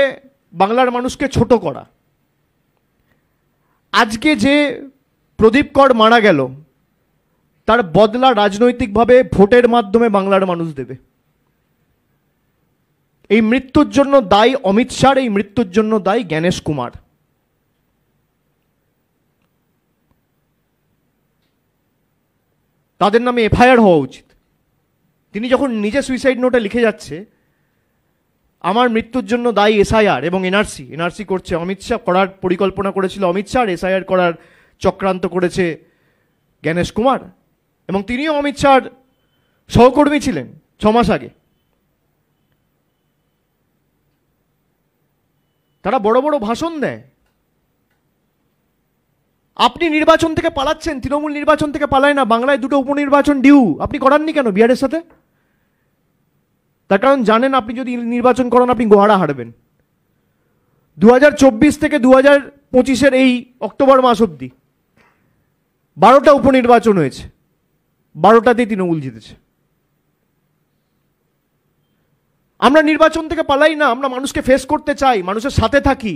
বাংলার মানুষকে ছোট করা, আজকে যে প্রদীপ কর মারা গেল তার বদলা রাজনৈতিকভাবে ভোটের মাধ্যমে বাংলার মানুষ দেবে। এই মৃত্যুর জন্য দায়ী অমিত শাহ, এই মৃত্যুর জন্য দায়ী জ্ঞানেশ কুমার। তাদের নামে এফআইআর হওয়া উচিত। তিনি যখন নিজে সুইসাইড নোটে লিখে যাচ্ছে আমার মৃত্যুর জন্য দায়ী এসআইআর এবং এনআরসি করছে অমিত শাহ, করার পরিকল্পনা করেছিল অমিত শাহ, এসআইআর করার চক্রান্ত করেছে জ্ঞানেশ কুমার, এবং তিনিও অমিত শাহর সহকর্মী ছিলেন 6 মাস আগে। তারা বড় বড় ভাষণ দেয়। আপনি নির্বাচন থেকে পালাচ্ছেন, তৃণমূল নির্বাচন থেকে পালায় না। বাংলায় 2টো উপনির্বাচন ডিউ, আপনি করাননি কেন বিহারের সাথে? তার কারণ জানেন আপনি যদি নির্বাচন করান আপনি গোহারা হারবেন। 2024 থেকে 2025 এই অক্টোবর মাস অবধি 12টা উপনির্বাচন হয়েছে, 12টাতেই তৃণমূল জিতেছে। আমরা নির্বাচন থেকে পালাই না, আমরা মানুষকে ফেস করতে চাই, মানুষের সাথে থাকি।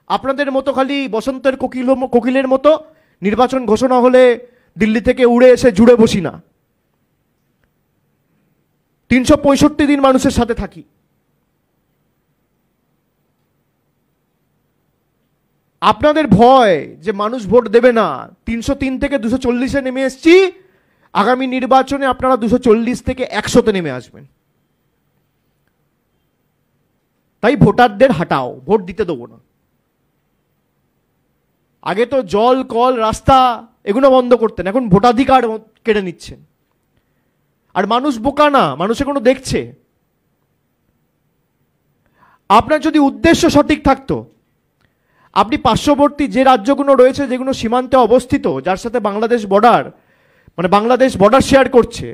আপনাদের মতো খালি বসন্তের কোকিলের মতো নির্বাচন ঘোষণা হলে দিল্লি থেকে উড়ে এসে জুড়ে বসি না। 365 দিন মানুষের সাথে থাকি। আপনাদের ভয় যে মানুষ ভোট দেবে না, 303 থেকে 240-এ নেমে এসছি। আগামী নির্বাচনে আপনারা 240 থেকে 100-তে নেমে আসবেন। তাই ভোটারদের হাঁটাও, ভোট দিতে দেবো না। আগে তো জল, কল, রাস্তা এগুলো বন্ধ করতেন, এখন ভোটাধিকার কেড়ে নিচ্ছেন। আর মানুষ বোকা না, মানুষে কোনো দেখছে। আপনার যদি উদ্দেশ্য সঠিক থাকতো, আপনি পার্শ্ববর্তী যে রাজ্যগুলো রয়েছে যেগুলো সীমান্তে অবস্থিত, যার সাথে বাংলাদেশ বর্ডার, মানে বাংলাদেশ বর্ডার শেয়ার করছে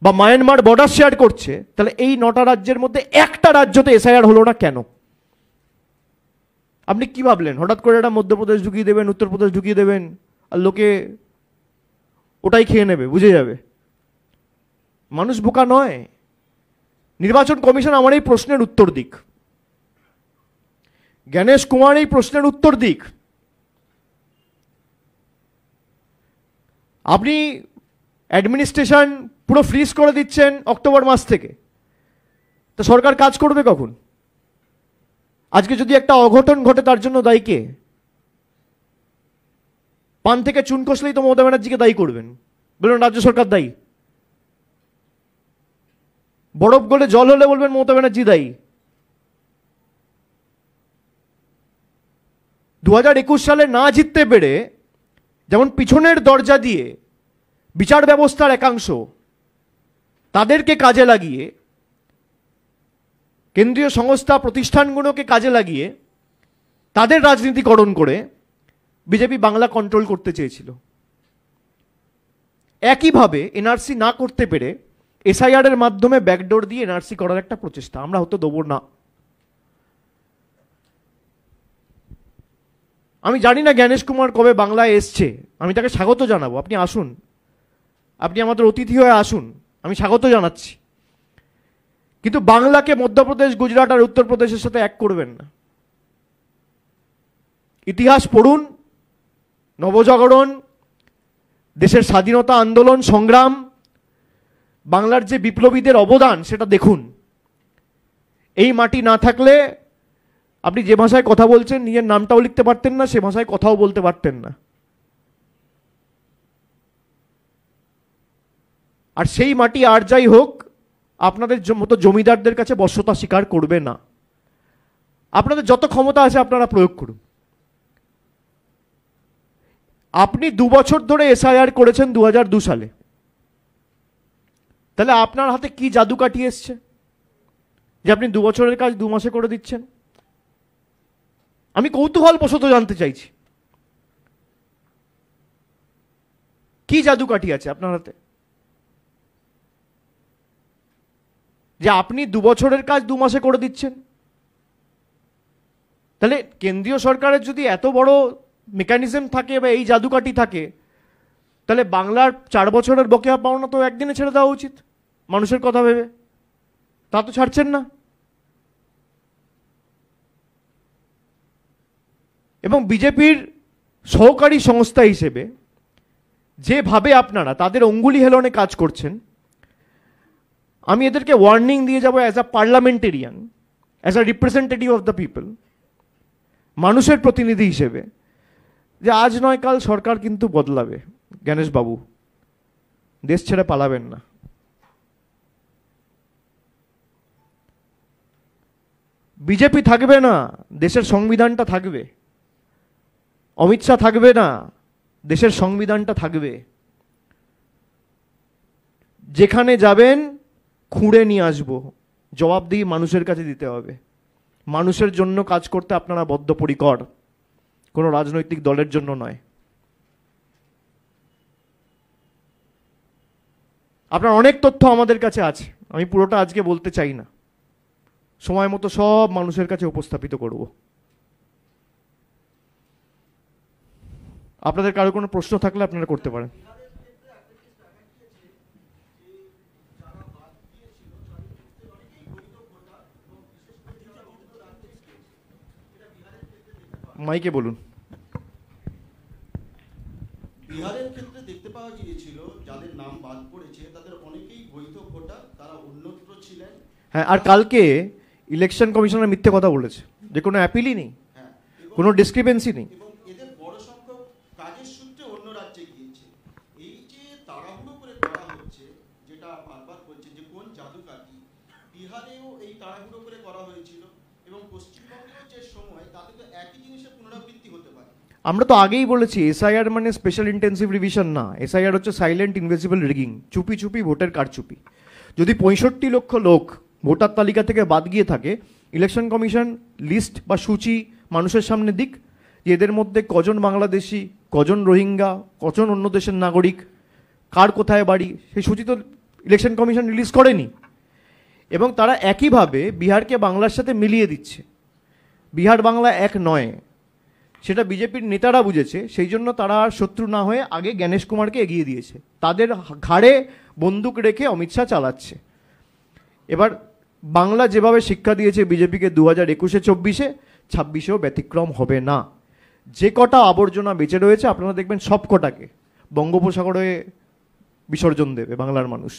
বা মায়ানমার বর্ডার শেয়ার করছে, তাহলে এই 9টা রাজ্যের মধ্যে একটা রাজ্যতে এসআইআর হলো না কেন? আপনি কি ভাবলেন হঠাৎ করে এটা মধ্যপ্রদেশ ঢুকিয়ে দেবেন, উত্তরপ্রদেশ ঢুকিয়ে দেবেন আর লোকে ওটাই খেয়ে নেবে, বুঝে যাবে? মানুষ বোকা নয়। নির্বাচন কমিশন আমার এই প্রশ্নের উত্তর দিক, জ্ঞানেশ কুমার এই প্রশ্নের উত্তর দিক। আপনি অ্যাডমিনিস্ট্রেশন পুরো ফ্রিজ করে দিচ্ছেন অক্টোবর মাস থেকে, তো সরকার কাজ করবে কখন? আজকে যদি একটা অঘটন ঘটে তার জন্য দায়ী কে? পান থেকে চুন খসলেই তো মমতা ব্যানার্জিকে দায়ী করবেন, বলবেন রাজ্য সরকার দায়ী। বরফ গলে জল হলে বলবেন মমতা ব্যানার্জি দায়ী। 2021 সালে না জিততে পেরে যেমন পিছনের দরজা দিয়ে বিচার ব্যবস্থার একাংশ তাদেরকে কাজে লাগিয়ে, কেন্দ্রীয় সংস্থা প্রতিষ্ঠানগুলোকে কাজে লাগিয়ে তাদের রাজনীতিকরণ করে বিজেপি বাংলা কন্ট্রোল করতে চেয়েছিল, একইভাবে এনআরসি না করতে পেরে এসআইআর এর মাধ্যমে ব্যাকডোর দিয়ে এনআরসি করার একটা প্রচেষ্টা আমরা হতে দেবো না। আমি জানি না জ্ঞানেশ কুমার কবে বাংলায় এসছে, আমি তাকে স্বাগত জানাবো। আপনি আসুন, আপনি আমাদের অতিথি হয়ে আসুন, আমি স্বাগত জানাচ্ছি। কিন্তু বাংলাকে মধ্যপ্রদেশ, গুজরাট আর উত্তরপ্রদেশের সাথে এক করবেন না। ইতিহাস পড়ুন, নবজাগরণ, দেশের স্বাধীনতা আন্দোলন সংগ্রাম, বাংলার যে বিপ্লবীদের অবদান সেটা দেখুন। এই মাটি না থাকলে আপনি যে ভাষায় কথা বলছেন নিজের নামটাও লিখতে পারতেন না, সে ভাষায় কথাও বলতে পারতেন না। আর সেই মাটি আর যাই হোক আপনাদের মতো জমিদারদের কাছে বশ্যতা স্বীকার করবে না। আপনাদের যত ক্ষমতা আছে আপনারা প্রয়োগ করুন। আপনি 2 বছর ধরে এসআইআর করেছেন 2002 সালে, তাহলে আপনার হাতে কি জাদু কাঠি এসছে যে আপনি 2 বছরের কাজ 2 মাসে করে দিচ্ছেন? আমি কৌতূহলবশত জানতে চাইছি কি জাদু কাঠি আছে আপনার হাতে যে আপনি 2 বছরের কাজ 2 মাসে করে দিচ্ছেন? তাহলে কেন্দ্রীয় সরকারের যদি এত বড় মেকানিজম থাকে বা এই জাদুকাঠি থাকে, তাহলে বাংলার 4 বছরের বকেয়া পাওনা তো একদিনে ছেড়ে দেওয়া উচিত মানুষের কথা ভেবে। তা তো ছাড়ছেন না। এবং বিজেপির সহকারী সংস্থা হিসেবে যেভাবে আপনারা তাদের অঙ্গুলি হেলনে কাজ করছেন, আমি এদেরকে ওয়ার্নিং দিয়ে যাব as a parliamentarian, as a representative of the people, মানুষের প্রতিনিধি হিসেবে, যে আজ নয় কাল সরকার কিন্তু বদলাবে। জ্ঞানেশ বাবু, দেশ ছেড়ে পালাবেন না। বিজেপি থাকবে না, দেশের সংবিধানটা থাকবে। অমিত শাহ থাকবে না, দেশের সংবিধানটা থাকবে। যেখানে যাবেন খুঁড়ে নিয়ে আসবো, জবাবদিহি মানুষের কাছে দিতে হবে। মানুষের জন্য কাজ করতে আপনারা বদ্ধপরিকর, কোনো রাজনৈতিক দলের জন্য নয়। আপনার অনেক তথ্য আমাদের কাছে আছে, আমি পুরোটা আজকে বলতে চাই না, সময় মতো সব মানুষের কাছে উপস্থাপিত করব। আপনাদের কারো কোনো প্রশ্ন থাকলে আপনারা করতে পারেন। মাইকে বলুন। বিহারের ক্ষেত্রে দেখতে পাওয়া গিয়েছিল যাদের নাম বাদ পড়েছে তাদের অনেকেই বৈধ ভোটার, তারা অন্যত্র ছিলেন। হ্যাঁ, আর কালকে ইলেকশন কমিশনার মিথ্যে কথা বলেছে যে কোনো অ্যাপিলই নেই, কোনো ডিসক্রিপেন্সি নেই। এবং এদের বড় সংখ্যক কাজের সূত্রে অন্য রাজ্যে গিয়েছে। এই যে তাড়াহুড়ো করে করা হচ্ছে, যেটা বারবার বলছে যে কোন জাদুকাঠি, বিহারেও এই তাড়াহুড়ো করে করা হয়েছিল এবং পশ্চিমবঙ্গেও যে সময়, তাতে তো একই জিনিসের পুনরাবৃত্তি হতে পারে। আমরা তো আগেই বলেছি এসআইআর মানে স্পেশাল ইন্টেন্সিভ রিভিশন না, এসআইআর হচ্ছে সাইলেন্ট ইনভিজিবল রিগিং, চুপি চুপি ভোটের কারচুপি। যদি 65 লক্ষ লোক ভোটার তালিকা থেকে বাদ গিয়ে থাকে, ইলেকশন কমিশন লিস্ট বা সূচি মানুষের সামনে দিক যে এদের মধ্যে কজন বাংলাদেশি, কজন রোহিঙ্গা, কজন অন্য দেশের নাগরিক, কার কোথায় বাড়ি, সেই সূচি তো ইলেকশন কমিশন রিলিজ করেনি। এবং তারা একইভাবে বিহারকে বাংলার সাথে মিলিয়ে দিচ্ছে। বিহার বাংলা এক নয়, সেটা বিজেপির নেতারা বুঝেছে, সেই জন্য তারা আর শত্রু না হয়ে আগে জ্ঞানেশ কুমারকে এগিয়ে দিয়েছে, তাদের ঘাড়ে বন্দুক রেখে অমিত শাহ চালাচ্ছে। এবার বাংলা যেভাবে শিক্ষা দিয়েছে বিজেপিকে 2021-এ, 24-এ, 26-এও ব্যতিক্রম হবে না। যে কটা আবর্জনা বেঁচে রয়েছে আপনারা দেখবেন সব কটাকে বঙ্গোপসাগরে বিসর্জন দেবে বাংলার মানুষ।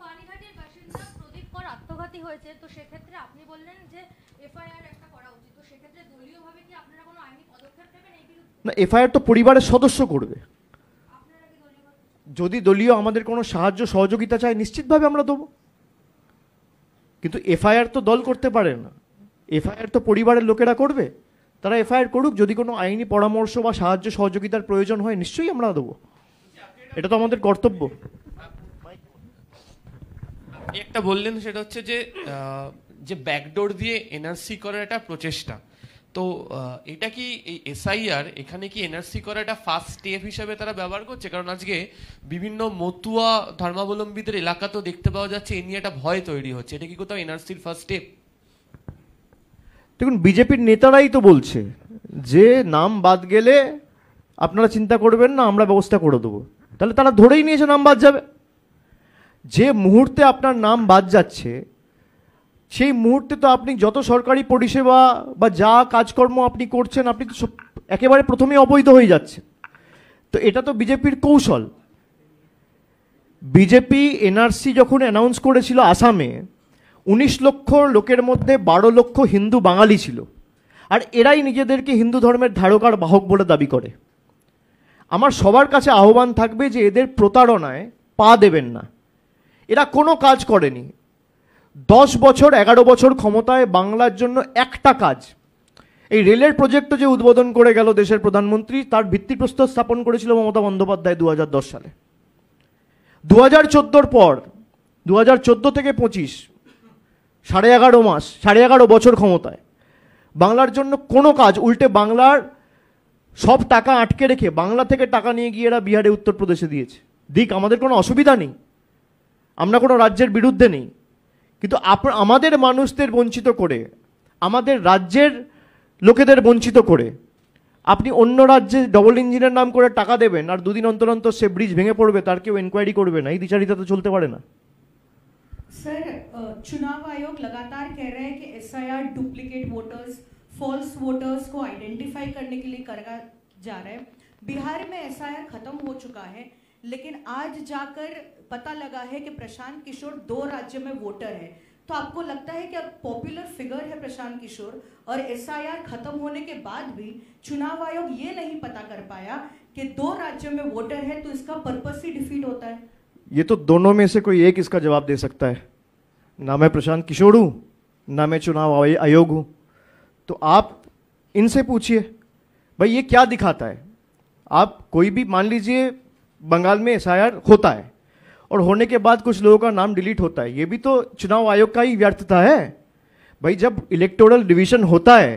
পানিঘাটের বাসিন্দা প্রদীপ কর আত্মঘাতী হয়েছে, তো সেক্ষেত্রে আপনি বললেন যে এফআইআর একটা করা উচিত, তো সেক্ষেত্রে দলীয়ভাবে কি আপনারা কোনো আইনি পদক্ষেপ নেবেন এই না, এফআইআর তো পরিবারের সদস্য করবে। যদি দলীয় আমাদের কোনো সাহায্য সহযোগিতা চায় নিশ্চিতভাবে আমরা দেবো, কিন্তু এফআইআর তো দল করতে পারে না, এফআইআর তো পরিবারের লোকেরা করবে। তারা এফআইআর করুক, যদি কোনো আইনি পরামর্শ বা সাহায্য সহযোগিতার প্রয়োজন হয় নিশ্চয়ই আমরা দেবো, এটা তো আমাদের কর্তব্য। আপনি একটা বললেন সেটা হচ্ছে যে যে ব্যাকডোর দিয়ে এনআরসি করার একটা প্রচেষ্টা, তো এটা কি এই এসআইআর এখানে কি এনআরসি করার একটা ফার্স্ট স্টেপ হিসেবে তারা ব্যবহার করছে? কারণ আজকে বিভিন্ন মতুয়া ধর্মাবলম্বীদের এলাকাতেও দেখতে পাওয়া যাচ্ছে এ নিয়ে একটা ভয় তৈরি হচ্ছে, এটা কি কোথাও এনআরসির ফার্স্ট স্টেপ? দেখুন, বিজেপির নেতারাই তো বলছে যে নাম বাদ গেলে আপনারা চিন্তা করবেন না, আমরা ব্যবস্থা করে দেবো। তাহলে তারা ধরেই নিয়েছে নাম বাদ যাবে। যে মুহূর্তে আপনার নাম বাদ যাচ্ছে সেই মুহূর্তে তো আপনি যত সরকারি পরিষেবা বা যা কাজকর্ম আপনি করছেন আপনি তো একেবারে প্রথমেই অবৈধ হয়ে যাচ্ছেন। তো এটা তো বিজেপির কৌশল। বিজেপি এনআরসি যখন অ্যানাউন্স করেছিল আসামে, 19 লক্ষ লোকের মধ্যে 12 লক্ষ হিন্দু বাঙালি ছিল, আর এরাই নিজেদেরকে হিন্দু ধর্মের ধারক আর বাহক বলে দাবি করে। আমার সবার কাছে আহ্বান থাকবে যে এদের প্রতারণায় পা দেবেন না। এরা কোনো কাজ করেনি। 10 বছর 11 বছর ক্ষমতায় বাংলার জন্য একটা কাজ, এই রেলের প্রজেক্ট যে উদ্বোধন করে গেল দেশের প্রধানমন্ত্রী, তার ভিত্তিপ্রস্তর স্থাপন করেছিল মমতা বন্দ্যোপাধ্যায় 2010 সালে। 2014 পর 2014 থেকে 25 11.5 মাস, 11.5 বছর ক্ষমতায় বাংলার জন্য কোনো কাজ, উল্টে বাংলার সব টাকা আটকে রেখে বাংলা থেকে টাকা নিয়ে গিয়ে এরা বিহারে উত্তরপ্রদেশে দিয়েছে। দিক, আমাদের কোনো অসুবিধা নেই, আমরা কোনো রাজ্যের বিরুদ্ধে নেই, কিন্তু আমাদের মানুষদের বঞ্চিত করে, আমাদের রাজ্যের লোকেদের বঞ্চিত করে আপনি অন্য রাজ্যে ডবল ইঞ্জিনের নাম করে টাকা দেবেন, আর দুদিন অন্তর অন্তর সে ব্রিজ ভেঙে পড়বে, তার কেউ এনকোয়ারি করবে না। এই দ্বিচারিতা তো চলতে পারে না। सर, चुनाव आयोग लगातार कह रहे हैं कि SIR duplicate voters, false voters को आइडेंटिफाई करने के लिए करा जा रहा है। बिहार में एसआईआर खत्म हो चुका है, लेकिन आज जाकर पता लगा है कि प्रशांत किशोर 2 राज्य में वोटर है। तो आपको लगता है कि अब पॉपुलर फिगर है प्रशांत किशोर, और एसआईआर खत्म होने के बाद भी चुनाव आयोग ये नहीं पता कर पाया कि 2 राज्यों में वोटर है, तो इसका पर्पस ही डिफीट होता है? ये तो दोनों में से कोई एक इसका जवाब दे सकता है। ना मैं प्रशांत किशोर हूँ, ना मैं चुनाव आयोग हूँ। तो आप इनसे पूछिए भाई ये क्या दिखाता है। आप कोई भी मान लीजिए बंगाल में एसआईआर होता है और होने के बाद कुछ लोगों का नाम डिलीट होता है, ये भी तो चुनाव आयोग का ही व्यर्थता है। भाई जब इलेक्टोरल डिवीजन होता है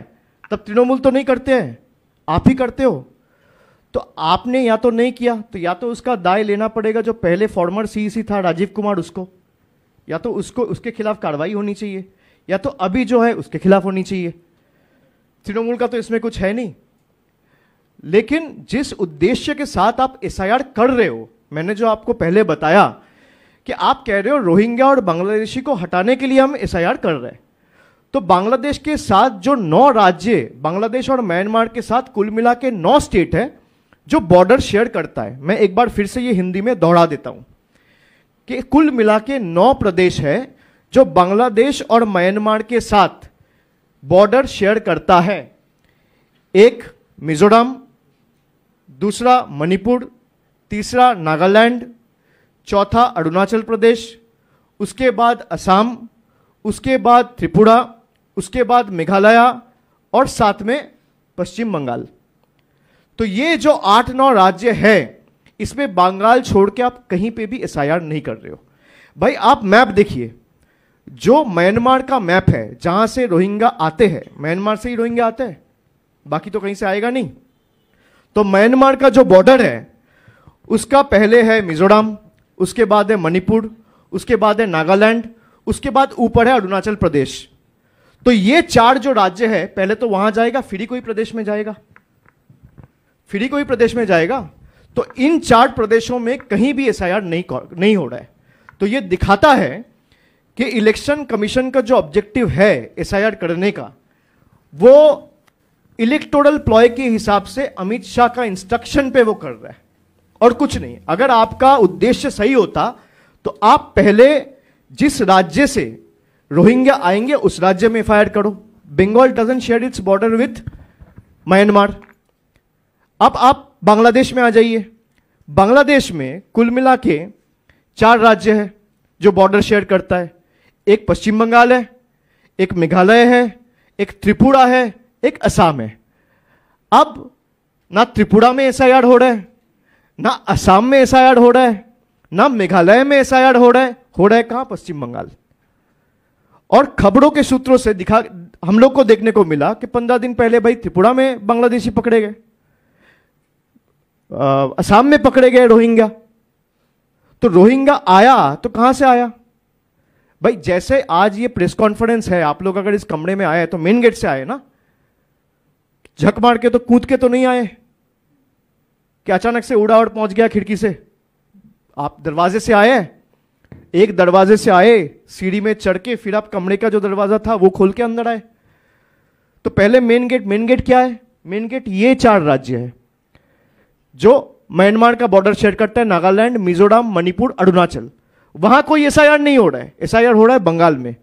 तब तृणमूल तो नहीं करते हैं, आप ही करते हो। तो आपने या तो नहीं किया, तो या तो उसका दाय लेना पड़ेगा जो पहले फॉर्मर सीईसी था राजीव कुमार, उसको, या तो उसको उसके खिलाफ कार्रवाई होनी चाहिए, या तो अभी जो है उसके खिलाफ होनी चाहिए। तृणमूल का तो इसमें कुछ है नहीं। लेकिन जिस उद्देश्य के साथ आप एसआईआर कर रहे हो, मैंने जो आपको पहले बताया कि आप कह रहे हो रोहिंग्या और बांग्लादेशी को हटाने के लिए हम एसआईआर कर रहे हैं, तो बांग्लादेश के साथ जो 9 राज्य, बांग्लादेश और म्यांमार के साथ कुल मिला के 9 स्टेट है जो बॉर्डर शेयर करता है। मैं एक बार फिर से ये हिंदी में दोहरा देता हूं कि कुल मिला के 9 प्रदेश है जो बांग्लादेश और म्यांमार के साथ बॉर्डर शेयर करता है। एक मिजोरम, दूसरा मणिपुर, तीसरा नागालैंड, चौथा अरुणाचल प्रदेश, उसके बाद असम, उसके बाद त्रिपुरा, उसके बाद मेघालय और साथ में पश्चिम बंगाल। तो ये जो 8-9 राज्य है, इसमें बंगाल छोड़ के आप कहीं पे भी एसआईआर नहीं कर रहे हो। भाई आप मैप देखिए, जो म्यांमार का मैप है जहां से रोहिंग्या आते हैं, म्यांमार से ही रोहिंग्या आते हैं, बाकी तो कहीं से आएगा नहीं। तो म्यांमार का जो बॉर्डर है उसका पहले है मिजोरम, उसके बाद है मणिपुर, उसके बाद है नागालैंड, उसके बाद ऊपर है अरुणाचल प्रदेश। तो ये 4 जो राज्य है पहले तो वहां जाएगा, फिर ही कोई प्रदेश में जाएगा, फिर ही कोई प्रदेश में जाएगा। तो इन 4 प्रदेशों में कहीं भी एसआईआर नहीं हो रहा है। तो ये दिखाता है कि इलेक्शन कमीशन का जो ऑब्जेक्टिव है एसआईआर करने का, वो इलेक्टोरल प्लॉय के हिसाब से अमित शाह का इंस्ट्रक्शन पे वो कर रहा है और कुछ नहीं। अगर आपका उद्देश्य सही होता तो आप पहले जिस राज्य से रोहिंग्या आएंगे उस राज्य में एफआईआर करो। Bengal doesn't share its border with Myanmar. अब आप बांग्लादेश में आ जाइए। बांग्लादेश में कुल मिला के 4 राज्य है जो बॉर्डर शेयर करता है। एक पश्चिम बंगाल है, एक मेघालय है, एक त्रिपुरा है, एक असम है। अब ना त्रिपुरा में एसआईआर हो रहा है, ना असम में एसआईआर हो रहा है, ना मेघालय में एसआईआर हो रहा है कहां? पश्चिम बंगाल। और खबरों के सूत्रों से हम लोग को देखने को मिला कि 15 दिन पहले भाई त्रिपुरा में बांग्लादेशी पकड़े गए, असम में पकड़े गए रोहिंग्या। तो रोहिंग्या आया तो कहां से आया भाई? जैसे आज ये प्रेस कॉन्फ्रेंस है, आप लोग अगर इस कमरे में आए तो मेन गेट से आए ना, झक मार के तो कूद के तो नहीं आए कि अचानक से उड़ा और पहुंच गया खिड़की से। आप दरवाजे से आए, एक दरवाजे से आए, सीढ़ी में चढ़ के फिर आप कमरे का जो दरवाजा था वो खोल के अंदर आए। तो पहले मेन गेट क्या है? मेन गेट ये 4 राज्य है जो म्यांमार का बॉर्डर शेयर करता है, नागालैंड, मिजोरम, मणिपुर, अरुणाचल। वहां कोई एसआईआर नहीं हो रहा है, एसआईआर हो रहा है बंगाल में।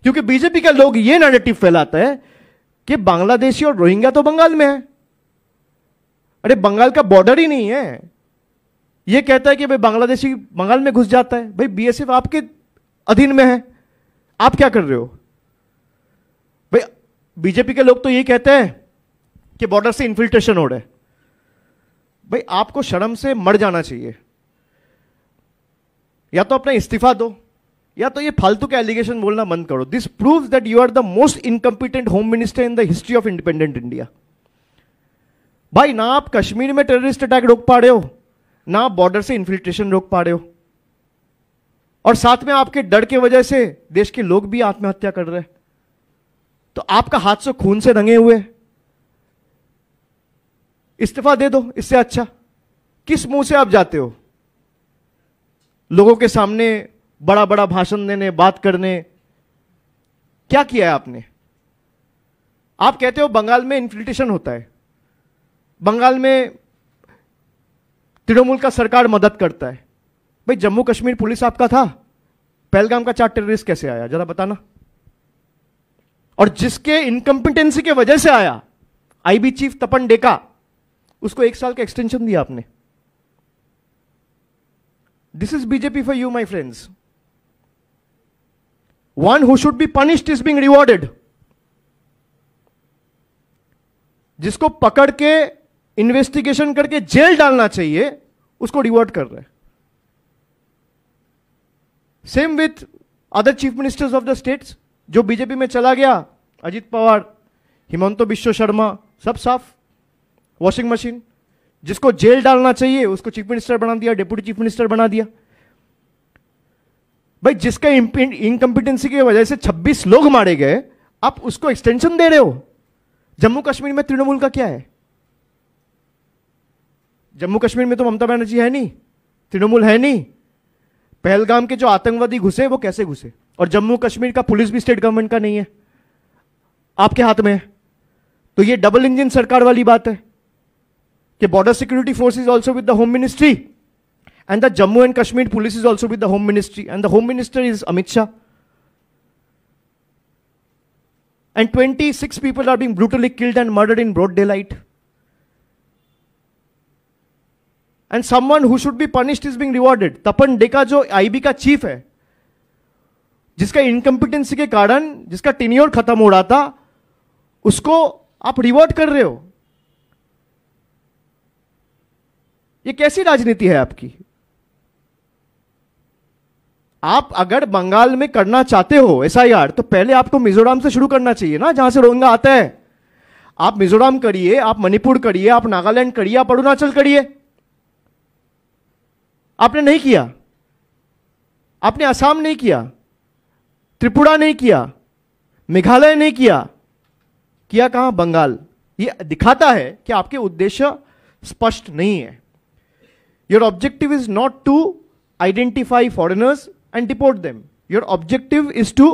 क्योंकि बीजेपी के लोग ये नैरेटिव फैलाता है कि बांग्लादेशी और रोहिंग्या तो बंगाल में है। अरे बंगाल का बॉर्डर ही नहीं है। ये कहता है कि भाई बांग्लादेशी बंगाल में घुस जाता है। भाई बीएसएफ आपके अधीन में है, आप क्या कर रहे हो भाई? बीजेपी के लोग तो ये कहते हैं कि बॉर्डर से इन्फिल्ट्रेशन हो रहा है। भाई आपको शर्म से मर जाना चाहिए। या तो अपना इस्तीफा दो, या तो ये फालतू के एलिगेशन बोलना बंद करो। This proves that you are the most incompetent home minister in the history of independent India. भाई ना आप कश्मीर में टेररिस्ट अटैक रोक पा रहे हो, ना आप बॉर्डर से इन्फिल्ट्रेशन रोक पा रहे हो, और साथ में आपके डर की वजह से देश के लोग भी आत्महत्या कर रहे हैं। तो आपका हाथ से खून से रंगे हुए, इस्तीफा दे दो, इससे अच्छा। किस मुंह से आप जाते हो लोगों के सामने बड़ा बड़ा भाषण देने, बात करने? क्या किया है आपने? आप कहते हो बंगाल में इन्फिल्ट्रेशन होता है, बंगाल में तृणमूल का सरकार मदद करता है। भाई जम्मू कश्मीर पुलिस आपका था, पहलगाम का 4 टेररिस्ट कैसे आया जरा बताना? और जिसके इनकम्पिटेंसी के वजह से आया, आईबी चीफ तपन डेका, उसको 1 साल का एक्सटेंशन दिया आपने। This is BJP for you my friends. One who should be punished is being rewarded. जिसको पकड़ के इन्वेस्टिगेशन करके जेल डालना चाहिए, उसको रिवॉर्ड कर रहे हैं। Same with other chief ministers of the states. जो बीजेपी में चला गया, अजित पवार, हिमंतो बिश्व शर्मा, सब साफ, वॉशिंग मशीन। जिसको जेल डालना चाहिए उसको चीफ मिनिस्टर बना दिया, डिप्टी चीफ मिनिस्टर बना दिया। भाई जिसका इनकम्पिटेंसी की वजह से 26 लोग मारे गए, आप उसको एक्सटेंशन दे रहे हो। जम्मू कश्मीर में तृणमूल का क्या है? जम्मू कश्मीर में तो ममता बनर्जी है नहीं, तृणमूल है नहीं। पहलगाम के जो आतंकवादी घुसे वो कैसे घुसे? और जम्मू कश्मीर का पुलिस भी स्टेट गवर्नमेंट का नहीं है, आपके हाथ में है। तो ये डबल इंजन सरकार वाली बात है कि border security force is also with the home ministry and the Jammu and Kashmir police is also with the home ministry and the home minister is Amit Shah. And 26 people are being brutally killed and murdered in broad daylight. And someone who should be punished is being rewarded. तपन डेका जो IB का chief है, जिसका incompetency के कारण जिसका tenure खत्म हो रहा था, उसको आप रिवॉर्ड कर रहे हो। ये कैसी राजनीति है आपकी? आप अगर बंगाल में करना चाहते हो एसआईआर, तो पहले आपको मिजोरम से शुरू करना चाहिए ना, जहां से रोहिंग्या आता है। आप मिजोरम करिए, आप मणिपुर करिए, आप नागालैंड करिए, आप अरुणाचल करिए। आपने नहीं किया, आपने असम नहीं किया, त्रिपुरा नहीं किया, मेघालय नहीं किया। किया कहां? बंगाल। ये दिखाता है कि आपके उद्देश्य स्पष्ट नहीं है। Your objective is not to identify foreigners and deport them. Your objective is to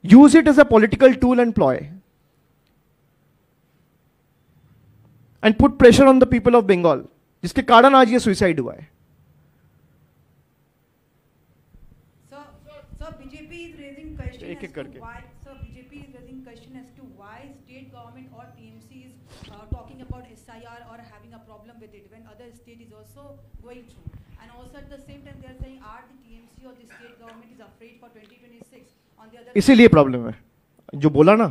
use it as a political tool and ploy and put pressure on the people of Bengal, जिसके कारण आज ये सुसाइड हुआ है। Sir, BJP is raising question एक-एक as to करके। why. Sir, BJP is raising question as to why state government or TMC is SIR or having a problem with it when other state is also going through? And also at the same time they are saying are the TMC or the state government is afraid for 2026 on the other इसीलिए problem है जो बोला ना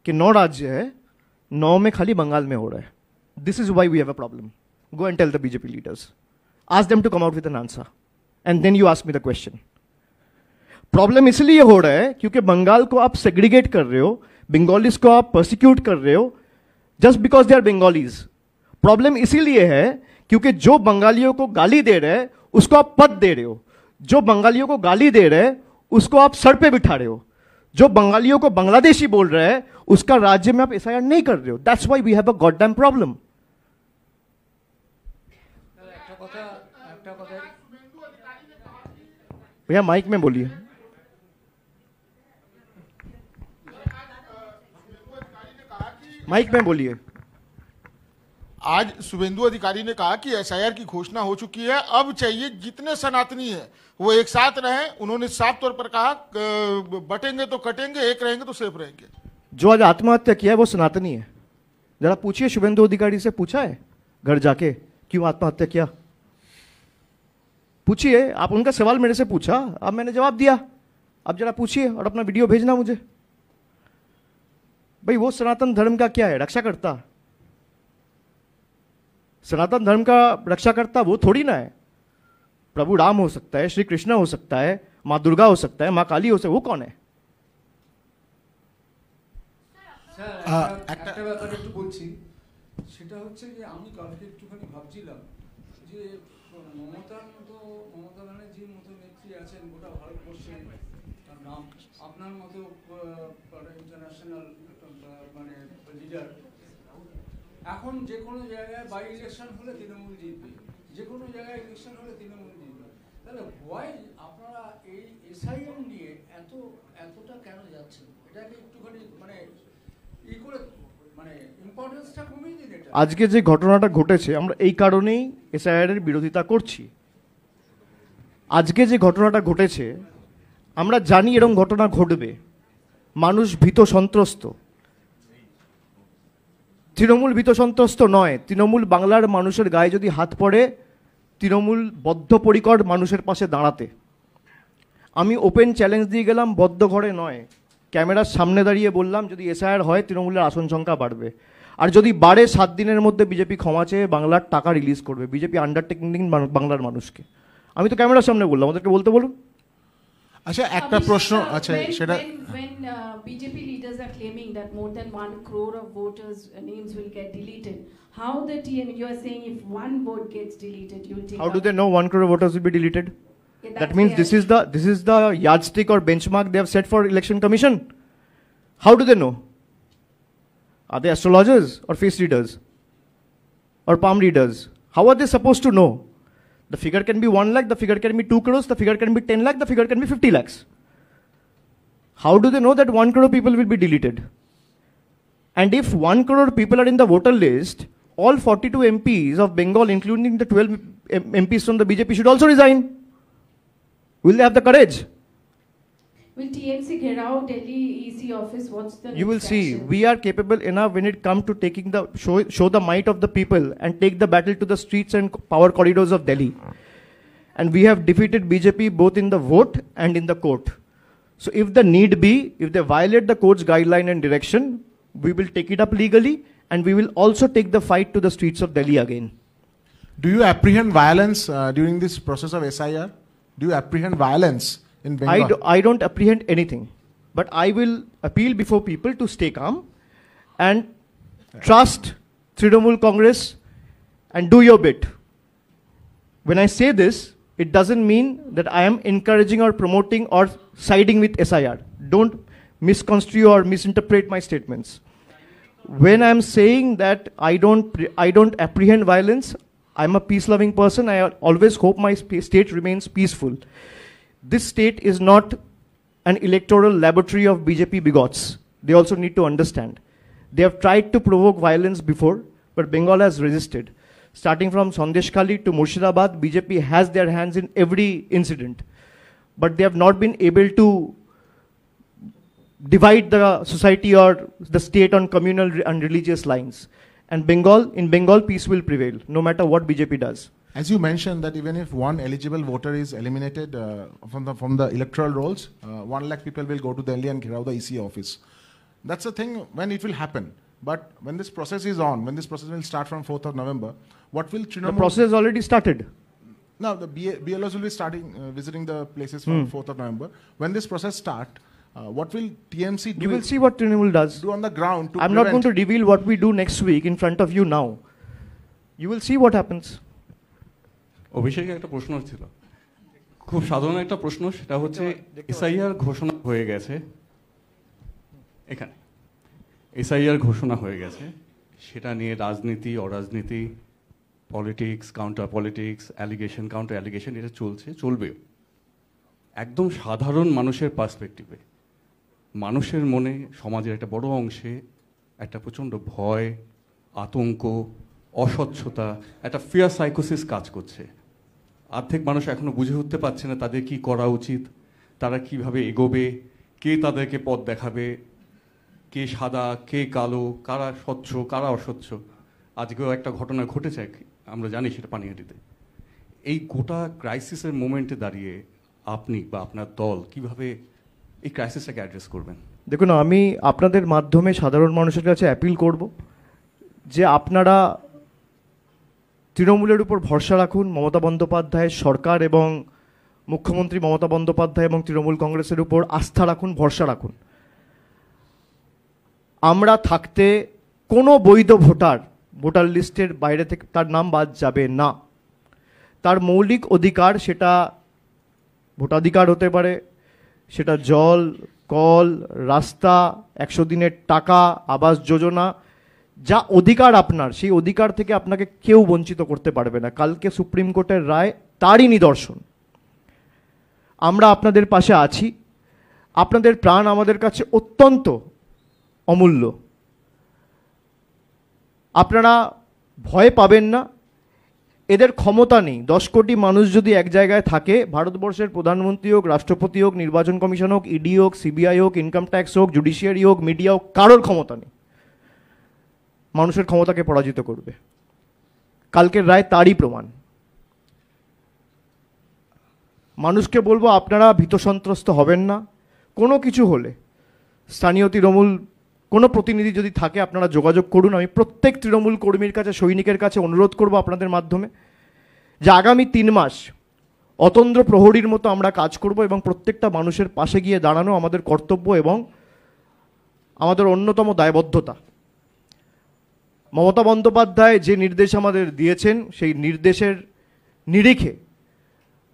कि 9 राज्य है 9 में खाली बंगाल में हो रहा है. This is why we have a problem. Go and tell the BJP leaders, ask them to come out with an answer and then you ask me the question. Problem इसलिए हो रहा है क्योंकि बंगाल को आप सेग्रीगेट कर रहे हो, बंगालीज को आप परसिक्यूट कर रहे हो just because they are Bengalis. Problem इसीलिए है क्योंकि जो बंगालियों को गाली दे रहे हैं उसको आप पद दे रहे हो, जो बंगालियों को गाली दे रहे हैं उसको आप सर पे बिठा रहे हो, जो बंगालियों को बांग्लादेशी बोल रहे हैं उसका राज्य में आप एसआईआर नहीं कर रहे हो. That's why we have a god damn problem. भैया माइक में बोलिए. माइक में बोलिए. आज शुभेंदु अधिकारी ने कहा कि एसआईआर की घोषणा हो चुकी है, अब चाहिए जितने सनातनी हैं वो एक साथ रहें. उन्होंने साफ तौर पर कहा बटेंगे तो कटेंगे, एक रहेंगे तो सेफ रहेंगे. जो आज आत्महत्या किया है वो सनातनी है. जरा पूछिए शुभेंदु अधिकारी से, पूछा है घर जाके क्यों आत्महत्या किया? पूछिए. आप उनका सवाल मेरे से पूछा, अब मैंने जवाब दिया. अब जरा पूछिए और अपना वीडियो भेजना मुझे. भाई वो सनातन धर्म का क्या है? रक्षा करता. सनातन धर्म का रक्षा करता वो थोड़ी ना है. प्रभु राम हो सकता है, श्री कृष्ण हो सकता है, माँ दुर्गा हो सकता है, माँ काली हो सकता है, वो कौन है? একটা ব্যাপার একটু বলছি, সেটা হচ্ছে যে আমি কালকে একটুখানি ভাবছিলাম যে মমতার মতো, মমতা ব্যানার্জির মতো নেত্রী আছেন গোটা ভারতবর্ষে, তার নাম আপনার মতো ইন্টারন্যাশনাল মানে লিডার, এখন যে কোনো জায়গায় বাই ইলেকশন হলে তৃণমূল জিতবে, যে কোনো জায়গায় ইলেকশন হলে তৃণমূল জিতবে. তাহলে হোয়াই আপনারা এই এসআইআর নিয়ে এতটা কেন যাচ্ছেন? এটাকে একটুখানি মানে ই করে মানে ইম্পর্টেন্সটা কমিয়ে দিন. এটা আজকে যে ঘটনাটা ঘটেছে আমরা এই কারণেই এসআইআর এর বিরোধিতা করছি. আজকে যে ঘটনাটা ঘটেছে আমরা জানি এরকম ঘটনা ঘটবে, মানুষ ভীত সন্ত্রস্ত. তৃণমূল ভীত সন্ত্রস্ত নয়, তৃণমূল বাংলার মানুষের গায়ে যদি হাত পড়ে তৃণমূল বদ্ধপরিকর মানুষের পাশে দাঁড়াতে. আমি ওপেন চ্যালেঞ্জ দিয়ে গেলাম, বদ্ধ ঘরে নয়, ক্যামেরার সামনে দাঁড়িয়ে বললাম যদি এসআইআর হয় তৃণমূলের আসন সংখ্যা বাড়বে, আর যদি বাড়ে 7 দিনের মধ্যে বিজেপি ক্ষমা চেয়ে বাংলার টাকা রিলিজ করবে. বিজেপি আন্ডারটেকিং দিন বাংলার মানুষকে. আমি তো ক্যামেরার সামনে বললাম, আমাদেরকে বলতে বলুন. আচ্ছা একটা প্রশ্ন আছে সেটা when BJP leaders are claiming that more than 1 crore of voters names will get deleted, how the TM you are saying if one vote gets deleted you will take How do they know 1 crore voters will be deleted? Yeah, That means this is the yardstick or benchmark they have set for election commission. How do they know? Are they astrologers or face readers or palm readers? How are they supposed to know? The figure can be 1 lakh, the figure can be 2 crores, the figure can be 10 lakh, the figure can be 50 lakhs. How do they know that 1 crore people will be deleted? And if 1 crore people are in the voter list, all 42 MPs of Bengal, including the 12 MPs from the BJP, should also resign. Will they have the courage? will TMC Gherao Delhi EC office? What's the You will next see, action? we are capable enough when it comes to taking the show the might of the people and take the battle to the streets and power corridors of Delhi. And we have defeated BJP both in the vote and in the court. So if the need be, if they violate the court's guideline and direction, we will take it up legally and we will also take the fight to the streets of Delhi again. Do you apprehend violence during this process of SIR? Do you apprehend violence in Bengal? I don't apprehend anything, but I will appeal before people to stay calm and trust Trinamool Congress and do your bit. When I say this, it doesn't mean that I am encouraging or promoting or siding with SIR. Don't misconstrue or misinterpret my statements. When I'm saying that I don't apprehend violence, I'm a peace-loving person. I always hope my state remains peaceful. This state is not an electoral laboratory of BJP bigots. They also need to understand. They have tried to provoke violence before, but Bengal has resisted. Starting from Sandeshkhali to Murshidabad, BJP has their hands in every incident. But they have not been able to divide the society or the state on communal and religious lines. And in Bengal, peace will prevail, no matter what BJP does. As you mentioned that even if one eligible voter is eliminated from the electoral rolls, 1 lakh people will go to Delhi and Ghirao the EC office. That's the thing when it will happen. But when this process is on, when this process will start from 4th of November, what will Trinamool... The process has already started. No, the BLOs will be starting visiting the places from 4th of November. When this process starts, what will TMC do? You will see what Trinamool does. Do on the ground to I'm not going to reveal what we do next week in front of you now. You will see what happens. অভিষেক একটা প্রশ্ন ছিল, খুব সাধারণ একটা প্রশ্ন, সেটা হচ্ছে SIR ঘোষণা হয়ে গেছে, এখানে এসআইআর ঘোষণা হয়ে গেছে, সেটা নিয়ে রাজনীতি অরাজনীতি, politics counter politics, allegation counter allegation, এটা চলবেও। একদম সাধারণ মানুষের পার্সপেক্টিভে মানুষের মনে, সমাজের একটা বড় অংশে একটা প্রচণ্ড ভয়, আতঙ্ক, অস্বচ্ছতা, একটা ফিয়ার সাইকোসিস কাজ করছে। অর্ধেক মানুষ এখনো বুঝে উঠতে পারছে না তাদের কি করা উচিত, তারা কিভাবে এগোবে, কে তাদেরকে পথ দেখাবে, কে সাদা কে কালো, কারা স্বচ্ছ কারা অস্বচ্ছ। আজকেও একটা ঘটনা ঘটেছে, আমরা জানি সেটা পানিহাটিতে। এই গোটা ক্রাইসিসের মোমেন্টে দাঁড়িয়ে আপনি বা আপনার দল কিভাবে এই ক্রাইসিসটাকে অ্যাড্রেস করবেন? দেখুন, আমি আপনাদের মাধ্যমে সাধারণ মানুষের কাছে অ্যাপিল করব যে আপনারা তৃণমূলের উপর ভরসা রাখুন। মমতা বন্দ্যোপাধ্যায়ের সরকার এবং মুখ্যমন্ত্রী মমতা বন্দ্যোপাধ্যায় এবং তৃণমূল কংগ্রেসের উপর আস্থা রাখুন, ভরসা রাখুন। আমরা থাকতে কোনো বৈধ ভোটার লিস্টের বাইরে থেকে তার নাম বাদ যাবে না। তার মৌলিক অধিকার, সেটা ভোটাধিকার হতে পারে, সেটা জল, কল, রাস্তা, 100 দিনের টাকা, আবাস যোজনা, যা অধিকার আপনার, সেই অধিকার থেকে আপনাকে কেউ বঞ্চিত করতে পারবে না। কালকে সুপ্রিম কোর্টের রায় তারই নিদর্শন। আমরা আপনাদের পাশে আছি। আপনাদের প্রাণ আমাদের কাছে অত্যন্ত অমূল্য। আপনারা ভয় পাবেন না, এদের ক্ষমতা নেই। 10 কোটি মানুষ যদি এক জায়গায় থাকে, ভারতবর্ষের প্রধানমন্ত্রী হোক, রাষ্ট্রপতি হোক, নির্বাচন কমিশন হোক, ইডি হোক, সিবিআই হোক, ইনকাম ট্যাক্স হোক, জুডিশিয়ারি হোক, মিডিয়া হোক, কারোর ক্ষমতা নেই মানুষের ক্ষমতাকে পরাজিত করবে। কালকের রায় তারই প্রমাণ। মানুষকে বলবো, আপনারা ভীত সন্ত্রস্ত হবেন না। কোনো কিছু হলে স্থানীয় তৃণমূল কোনো প্রতিনিধি যদি থাকে, আপনারা যোগাযোগ করুন। আমি প্রত্যেক তৃণমূল কর্মীর কাছে, সৈনিকের কাছে অনুরোধ করব আপনাদের মাধ্যমে যে আগামী 3 মাস অতন্দ্র প্রহরীর মতো আমরা কাজ করব এবং প্রত্যেকটা মানুষের পাশে গিয়ে দাঁড়ানো আমাদের কর্তব্য এবং আমাদের অন্যতম দায়বদ্ধতা। মমতা বন্দ্যোপাধ্যায় যে নির্দেশ আমাদের দিয়েছেন, সেই নির্দেশের নিরিখে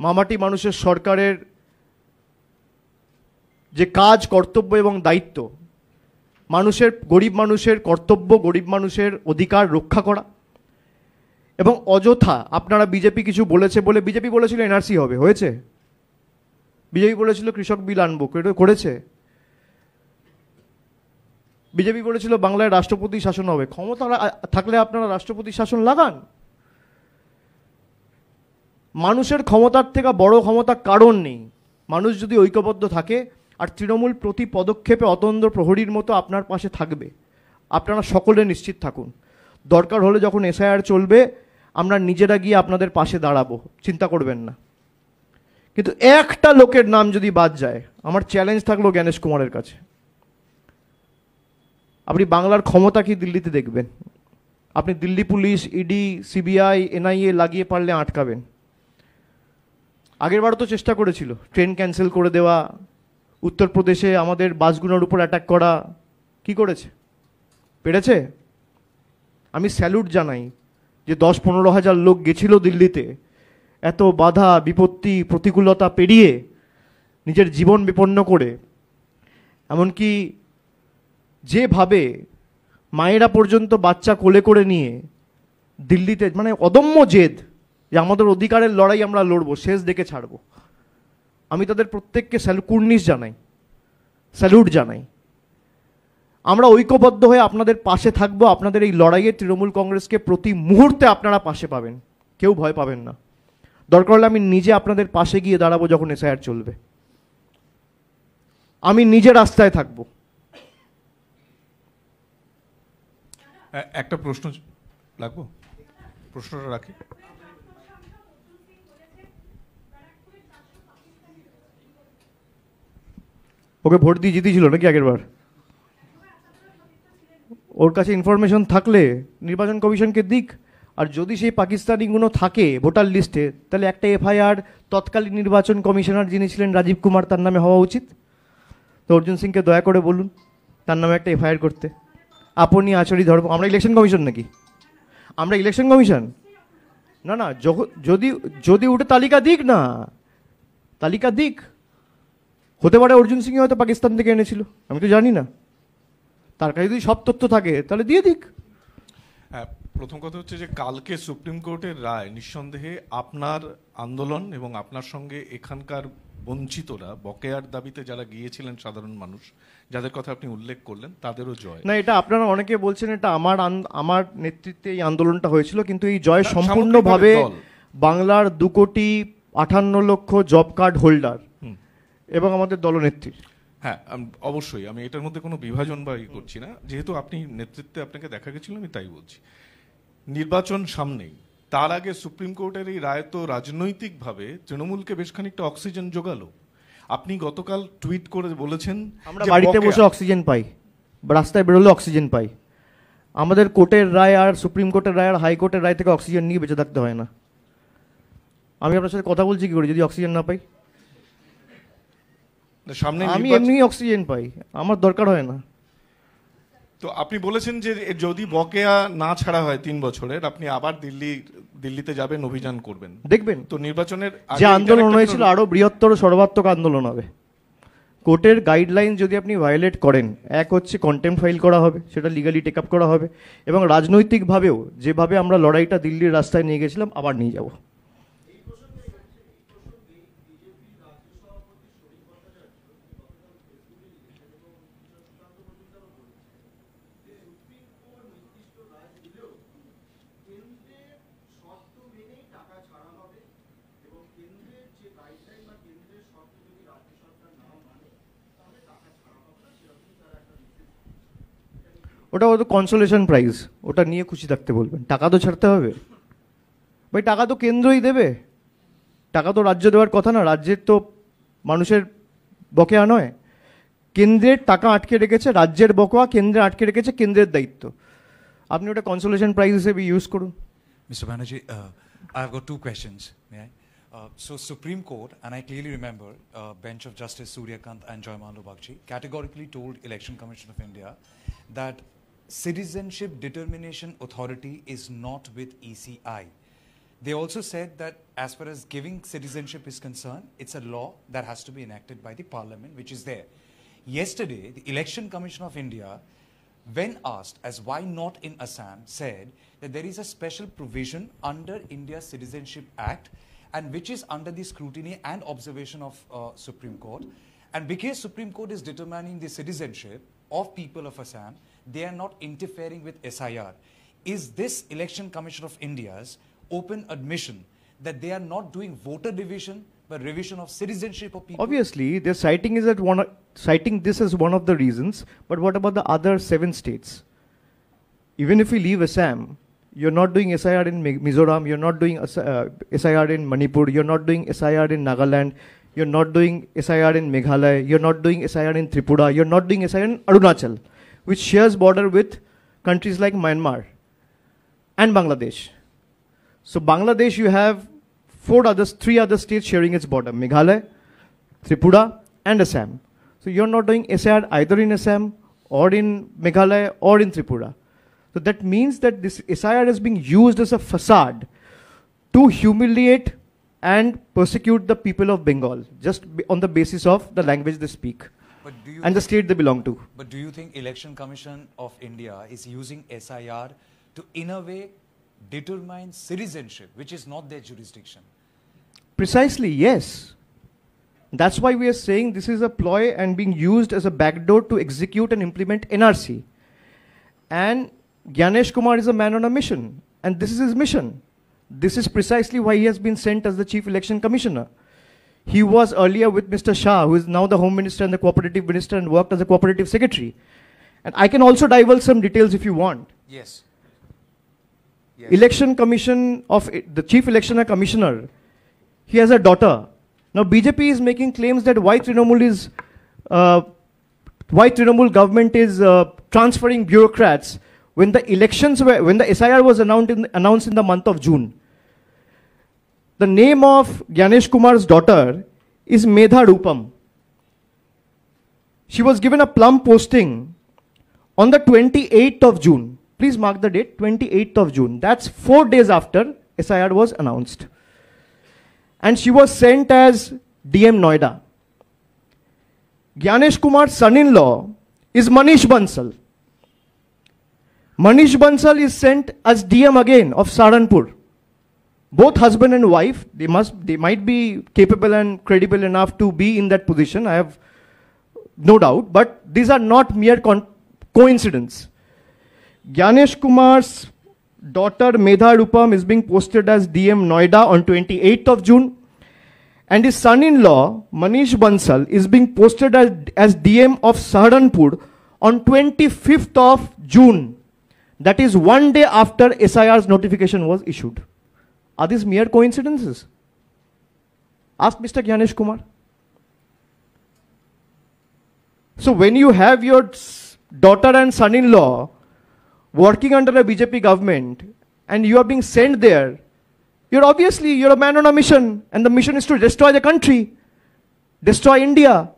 মামাটি মানুষের সরকারের যে কাজ, কর্তব্য এবং দায়িত্ব, গরিব মানুষের কর্তব্য, গরিব মানুষের অধিকার রক্ষা করা। এবং অযথা আপনারা বিজেপি কিছু বলেছে বলে, বিজেপি বলেছিল এনআরসি হবে, হয়েছে? বিজেপি বলেছিল কৃষক বিল আনবো, করেছে? বিজেপি বলেছিল বাংলায় রাষ্ট্রপতি শাসন হবে। ক্ষমতা থাকলে আপনারা রাষ্ট্রপতি শাসন লাগান। মানুষের ক্ষমতার থেকে বড় ক্ষমতা কারণ নেই। মানুষ যদি ঐক্যবদ্ধ থাকে, আর তৃণমূল প্রতি পদক্ষেপে অতন্দ্র প্রহরীর মতো আপনার পাশে থাকবে, আপনারা সকলে নিশ্চিত থাকুন। দরকার হলে যখন এসআইআর চলবে, আমরা নিজেরা গিয়ে আপনাদের পাশে দাঁড়াবো, চিন্তা করবেন না। কিন্তু একটা লোকের নাম যদি বাদ যায়, আমার চ্যালেঞ্জ থাকলো জ্ঞানেশ কুমারের কাছে, আপনি বাংলার ক্ষমতা কি দিল্লিতে দেখবেন? আপনি Delhi police, ED, CBI, NIA লাগিয়ে পারলে আটকাবেন। আগেরবারও তো চেষ্টা করেছিল, ট্রেন ক্যান্সেল করে দেওয়া, উত্তরপ্রদেশে আমাদের বাসগুলোর উপর অ্যাটাক করা। কি করেছে? পেরেছে? আমি স্যালুট জানাই যে 10-15 হাজার লোক গেছিল দিল্লিতে, এত বাধা বিপত্তি প্রতিকূলতা পেরিয়ে নিজের জীবন বিপন্ন করে, এমনকি যেভাবে মায়েরা পর্যন্ত বাচ্চা কোলে করে নিয়ে দিল্লিতে, মানে অদম্য জেদ যে আমাদের অধিকারের লড়াই আমরা লড়বো, শেষ দেখে ছাড়বো। আমি তাদের প্রত্যেককে কুর্নিশ জানাই, স্যালুট জানাই। আমরা ঐক্যবদ্ধ হয়ে আপনাদের পাশে থাকবো। আপনাদের এই লড়াইয়ে তৃণমূল কংগ্রেসকে প্রতি মুহূর্তে আপনারা পাশে পাবেন, কেউ ভয় পাবেন না। দরকার হলে আমি নিজে আপনাদের পাশে গিয়ে দাঁড়াবো যখন এসআইআর চলবে। আমি নিজে রাস্তায় থাকবো। একটা প্রশ্ন লাগবো, প্রশ্নটা রাখি। ওকে ভোট দিয়ে জিতেছিল নাকি আগের বার? ওর কাছে ইনফরমেশন থাকলে নির্বাচন কমিশনকে দিক। আর যদি সেই পাকিস্তানিগুলো থাকে ভোটার লিস্টে, তাহলে একটা এফআইআর তৎকালীন নির্বাচন কমিশনার যিনি ছিলেন রাজীব কুমার, তার নামে হওয়া উচিত। তো অর্জুন সিংকে দয়া করে বলুন তার নামে একটা এফআইআর করতে। আপনি আচরি ধর্ম, আমরা ইলেকশন কমিশন নাকি? আমরা ইলেকশন কমিশন না। না, যদি যদি ওটা তালিকা দিক না, তালিকা দিক। হতে পারে অর্জুন সিং হয়তো পাকিস্তান থেকে এনেছিল, আমি তো জানি না। তার কাছে যদি সব তথ্য থাকে তাহলে দিয়ে দিক। প্রথম কথা হচ্ছে যে কালকে সুপ্রিম কোর্টের রায় নিঃসন্দেহে আপনার আন্দোলন এবং আপনার সঙ্গে এখানকার বঞ্চিতরা, বকেয়ার দাবিতে যারা গিয়েছিলেন সাধারণ মানুষ, যাদের কথা আপনি উল্লেখ করলেন, তাদেরও জয়। না, এটা আপনারা অনেকে বলছেন এটা আমার নেতৃত্বে এই আন্দোলনটা হয়েছিল, কিন্তু এই জয় সম্পূর্ণভাবে বাংলার 2,58,00,000 জব কার্ড হোল্ডার এবং আমাদের দলনেত্রী। হ্যাঁ, অবশ্যই আমি এটার মধ্যে কোনো বিভাজন বা করছি না। যেহেতু আপনি নেতৃত্বে আপনাকে দেখা গেছিল, আমি তাই বলছি। নির্বাচন সামনেই, তার আগে সুপ্রিম কোর্টের এই রায় তো রাজনৈতিকভাবে তৃণমূলকে বেশ খানিকটা অক্সিজেন জোগালো। আপনি গতকাল টুইট করে বলেছেন আমরা বাড়িতে বসে অক্সিজেন পাই, রাস্তায় বেরোলে অক্সিজেন পাই। আমাদের কোর্টের রায় আর সুপ্রিম কোর্টের রায় আর হাইকোর্টের রায় থেকে অক্সিজেন নিয়ে বেঁচে থাকতে হয় না। আমি আপনার সাথে কথা বলছি কি করে যদি অক্সিজেন না পাই? সামনে আমি এমনি অক্সিজেন পাই, আমার দরকার হয় না। তো আপনি বলেছেন যে যদি বকেয়া না ছাড়া হয় 3 বছরের, আপনি আবার দিল্লিতে যাবেন, অভিযান করবেন, দেখবেন তো নির্বাচনের যে আন্দোলন হয়েছিল আরো বৃহত্তর সর্বাত্মক আন্দোলন হবে। কোর্টের গাইডলাইন যদি আপনি ভায়োলেট করেন, এক হচ্ছে কন্টেম্পট ফাইল করা হবে, সেটা লিগালি টেক আপ করা হবে, এবং রাজনৈতিকভাবেও যেভাবে আমরা লড়াইটা দিল্লির রাস্তায় নিয়ে গেছিলাম আবার নিয়ে যাব। ওটা হয়তো কনসোলেশন প্রাইজ, ওটা নিয়ে খুশি থাকতে বলবেন। টাকা তো ছাড়তে হবে ভাই, টাকা তো কেন্দ্রই দেবে, টাকা তো রাজ্য দেওয়ার কথা না। রাজ্যের তো মানুষের বকেয়া নয়, কেন্দ্রের টাকা আটকে রেখেছে, রাজ্যের বকেয়া কেন্দ্রে আটকে রেখেছে, কেন্দ্রের দায়িত্ব। আপনি ওটা কনসোলেশন প্রাইজ হিসেবে ইউজ করুন। Mr. Banerjee, I've got 2 questions. May I? So Supreme Court, and I clearly remember, bench of Justice Suryakant and Joymalu Bagchi categorically told Election Commission of India that Citizenship Determination Authority is not with ECI. They also said that as far as giving citizenship is concerned, it's a law that has to be enacted by the Parliament, which is there. Yesterday, the Election Commission of India, when asked as why not in Assam, said that there is a special provision under India's Citizenship Act, and which is under the scrutiny and observation of Supreme Court. And because Supreme Court is determining the citizenship of people of Assam, they are not interfering with SIR. Is this Election Commission of India's open admission that they are not doing voter division but revision of citizenship of people? Obviously, they're citing this as one of the reasons, but what about the other 7 states? Even if we leave Assam, you're not doing SIR in Mizoram, you're not doing SIR in Manipur, you're not doing SIR in Nagaland, you're not doing SIR in Meghalaya, you're not doing SIR in Tripura, you're not doing SIR in Arunachal, which shares border with countries like Myanmar and Bangladesh. So Bangladesh, you have 3 other states sharing its border, Meghalaya, Tripura and Assam. So you're not doing SIR either in Assam or in Meghalaya or in Tripura. So that means that this SIR is being used as a facade to humiliate and persecute the people of Bengal just on the basis of the language they speak and the state they belong to. But do you think Election Commission of India is using SIR to in a way determine citizenship, which is not their jurisdiction? Precisely, yes. That's why we are saying this is a ploy and being used as a backdoor to execute and implement NRC. And Gyanesh Kumar is a man on a mission, and this is his mission. This is precisely why he has been sent as the Chief Election Commissioner. He was earlier with Mr. Shah, who is now the Home Minister and the Cooperative Minister, and worked as a Cooperative Secretary. And I can also divulge some details if you want. Yes. Yes. Election Commission of the Chief Election Commissioner, he has a daughter. Now BJP is making claims that White Trinamool government is transferring bureaucrats when the elections were, when the SIR was announced in the month of June. The name of Gyanesh Kumar's daughter is Medha Rupam. She was given a plum posting on the 28th of June. Please mark the date, 28th of June. That's 4 days after SIR was announced. And she was sent as DM Noida. Gyanesh Kumar's son-in-law is Manish Bansal. Manish Bansal is sent as DM again of Saharanpur. Both husband and wife, they might be capable and credible enough to be in that position, I have no doubt, but these are not mere coincidence. Gyanesh Kumar's daughter Medha Rupam is being posted as DM Noida on 28th of June, and his son-in-law Manish Bansal is being posted as DM of Saharanpur on 25th of June. That is 1 day after SIR's notification was issued. Are these mere coincidences? Ask Mr. Gyanesh Kumar. So when you have your daughter and son-in-law working under a BJP government and you are being sent there, you're a man on a mission, and the mission is to destroy the country, destroy India,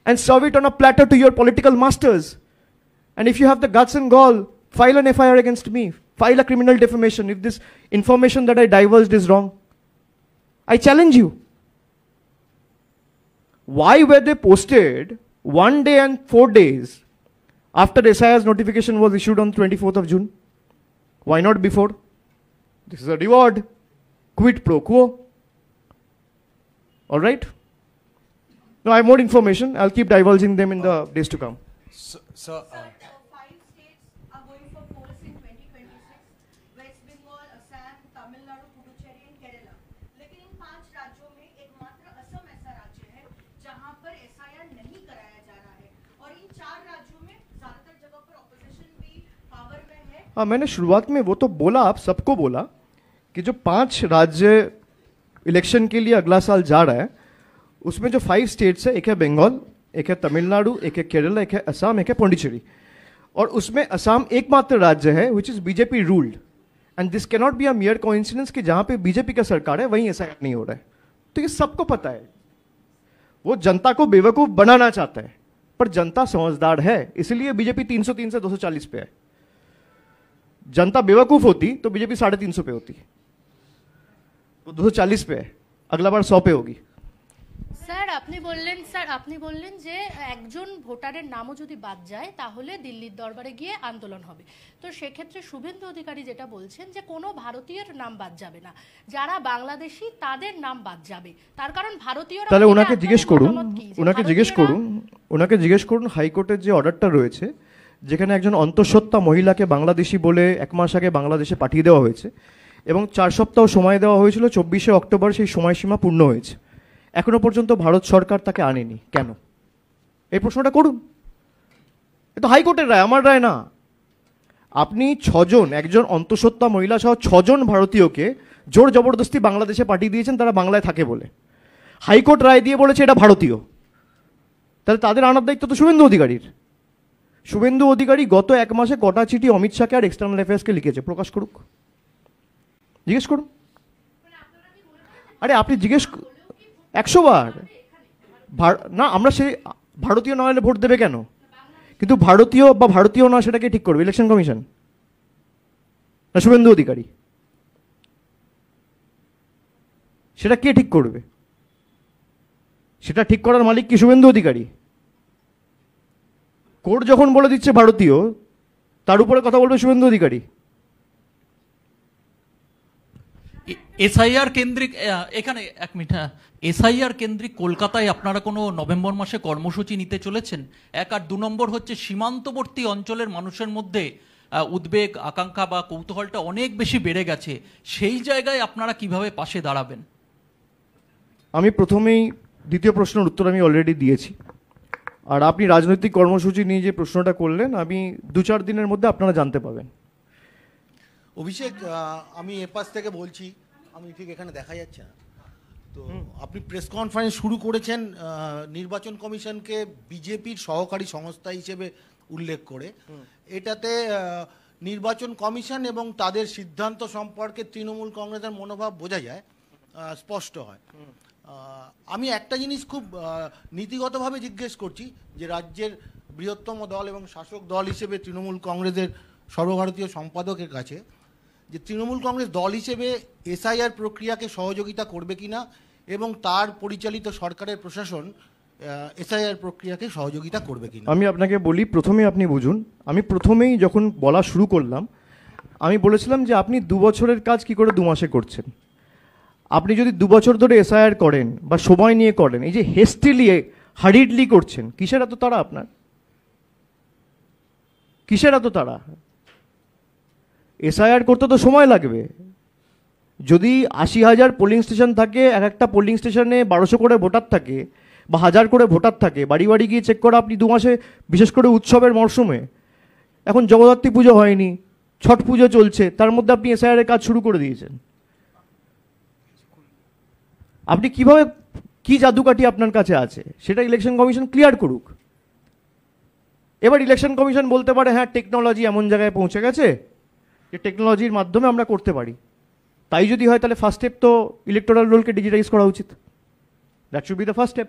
and serve it on a platter to your political masters. And if you have the guts and gall, file an FIR against me, file a criminal defamation if this information that I divulged is wrong. I challenge you. Why were they posted 1 day and 4 days after SIR's notification was issued on 24th of June? Why not before? This is a reward. Quid pro quo. All right? Now I have more information. I'll keep divulging them in the days to come. So, 5 states are going for polls in 2026. West Bengal, Assam, Tamil Nadu, Puducherry and Kerala. लेकिन इन 5 राज्यों में एकमात्र असम ऐसा राज्य है जहां पर SIR नहीं कराया जा रहा है, और इन 4 राज्यों में ज्यादातर जगह पर ऑपोजिशन भी पावर में है. हाँ, मैंने शुरुआत में वो तो बोला, आप सबको बोला कि जो 5 राज्य इलेक्शन के लिए अगला साल जा रहा है, उसमें जो 5 स्टेट्स है, एक है बंगाल, एक है तमिलनाडु, एक है केरला, एक है असम, एक है पौंडीचेरी, और उसमें असम एकमात्र राज्य है which is BJP ruled, and this cannot be a मियर coincidence कि जहां पे बीजेपी का सरकार है वहीं ऐसा नहीं हो रहा है. तो ये सबको पता है. वो जनता को बेवकूफ बनाना चाहता है, पर जनता समझदार है, इसलिए बीजेपी 303 से 240 पे है. जनता बेवकूफ होती तो बीजेपी 350 पे होती, वो 240 पे है, अगला बार 100 पे होगी. স্যার আপনি বললেন যে একজন ভোটারের নামও যদি বাদ যায় তাহলে দিল্লির দরবারে গিয়ে আন্দোলন হবে. তো সেক্ষেত্রে শুভেন্দু অধিকারী যেটা বলছেন যে কোনো ভারতীয়ের নাম বাদ যাবে না, যারা বাংলাদেশি তাদের নাম বাদ যাবে, তার কারণ ভারতীয়রা. তাহলে ওনাকে জিজ্ঞেস করুন হাইকোর্টের যে অর্ডারটা রয়েছে যেখানে একজন অন্তঃসত্ত্বা মহিলাকে বাংলাদেশি বলে 1 মাস আগে বাংলাদেশে পাঠিয়ে দেওয়া হয়েছে এবং 4 সপ্তাহ সময় দেওয়া হয়েছিল, 24শে অক্টোবর সেই সময়সীমা পূর্ণ হয়েছে, এখনো পর্যন্ত ভারত সরকার তাকে আনেনি কেন? এই প্রশ্নটা করুন. এ তো হাইকোর্টের রায়, আমার রায় না. আপনি 6 জন, একজন অন্তঃসত্ত্বা মহিলা সহ 6 জন ভারতীয়কে জোর জবরদস্তি বাংলাদেশে পাঠিয়ে দিয়েছেন তারা বাংলায় থাকে বলে. হাইকোর্ট রায় দিয়ে বলেছে এটা ভারতীয়, তাহলে তাদের আনার দায়িত্ব তো শুভেন্দু অধিকারীর. শুভেন্দু অধিকারী গত 1 মাসে কটা চিঠি অমিত শাহকে আর এক্সটার্নাল অ্যাফেয়ার্সকে লিখেছে প্রকাশ করুক, জিজ্ঞেস করুন. আরে আপনি জিজ্ঞেস 100 বার না, আমরা সেই ভারতীয় না হলে ভোট দেবে কেন? কিন্তু ভারতীয় বা ভারতীয় না সেটাকে ঠিক করবে ইলেকশন কমিশন না শুভেন্দু অধিকারী? সেটা কে ঠিক করবে? সেটা ঠিক করার মালিক কি শুভেন্দু অধিকারী? কোর্ট যখন বলে দিচ্ছে ভারতীয়, তার উপরে কথা বলবে শুভেন্দু অধিকারী. এসআইআর কেন্দ্রিক এখানে 1 মিনিট, এসআইআর কেন্দ্রিক কলকাতায় আপনারা কোনো নভেম্বর মাসে কর্মসূচি নিতে চলেছেন? 1 আর 2 নম্বর হচ্ছে সীমান্তবর্তী অঞ্চলের মানুষের মধ্যে উদ্বেগ, আকাঙ্ক্ষা বা কৌতূহলটা অনেক বেশি বেড়ে গেছে, সেই জায়গায় আপনারা কিভাবে পাশে দাঁড়াবেন? আমি প্রথমেই দ্বিতীয় প্রশ্নের উত্তর আমি অলরেডি দিয়েছি, আর আপনি রাজনৈতিক কর্মসূচি নিয়ে যে প্রশ্নটা করলেন আমি 2-4 দিনের মধ্যে আপনারা জানতে পাবেন. অভিষেক আমি এপাশ থেকে বলছি, আমি ঠিক এখানে দেখা যাচ্ছে না তো। আপনি প্রেস কনফারেন্স শুরু করেছেন নির্বাচন কমিশনকে বিজেপির সহকারী সংস্থা হিসেবে উল্লেখ করে। এটাতে নির্বাচন কমিশন এবং তাদের সিদ্ধান্ত সম্পর্কে তৃণমূল কংগ্রেসের মনোভাব বোঝা যায়, স্পষ্ট হয়। আমি একটা জিনিস খুব নীতিগতভাবে জিজ্ঞেস করছি যে রাজ্যের বৃহত্তম দল এবং শাসক দল হিসেবে তৃণমূল কংগ্রেসের সর্বভারতীয় সম্পাদকের কাছে, যে তৃণমূল কংগ্রেস দল হিসেবে এসআইআর প্রক্রিয়াকে সহযোগিতা করবে কিনা এবং তার পরিচালিত সরকারের প্রশাসন এসআইআর প্রক্রিয়াকে সহযোগিতা করবে কিনা। আমি আপনাকে বলি, প্রথমে আপনি বুঝুন, আমি প্রথমেই যখন বলা শুরু করলাম আমি বলেছিলাম যে আপনি 2 বছরের কাজ কি করে 2 মাসে করছেন। আপনি যদি 2 বছর ধরে এসআইআর করেন বা সময় নিয়ে করেন, এই যে হেস্টিলি হারিডলি করছেন, কিসের এত তাড়া আপনার? কিসের এত তাড়া? এসআইআর করতে তো সময় লাগবে। যদি 80,000 পোলিং স্টেশন থাকে, এক একটা পোলিং স্টেশনে 1200 করে ভোটার থাকে বা 1000 করে ভোটার থাকে, বাড়ি বাড়ি গিয়ে চেক করা আপনি 2 মাসে, বিশেষ করে উৎসবের মরশুমে, এখন জগদ্ধাত্রী পুজো হয়নি, ছট পুজো চলছে, তার মধ্যে আপনি এসআইআর এর কাজ শুরু করে দিয়েছেন। আপনি কিভাবে, কি জাদুকাঠি আপনার কাছে আছে সেটা ইলেকশন কমিশন ক্লিয়ার করুক। এবার ইলেকশন কমিশন বলতে পারে হ্যাঁ টেকনোলজি এমন জায়গায় পৌঁছে গেছে যে টেকনোলজির মাধ্যমে আমরা করতে পারি। তাই যদি হয় তাহলে ফার্স্ট স্টেপ তো ইলেকটোরাল রোলকে ডিজিটাইজ করা উচিত। That should be the first step.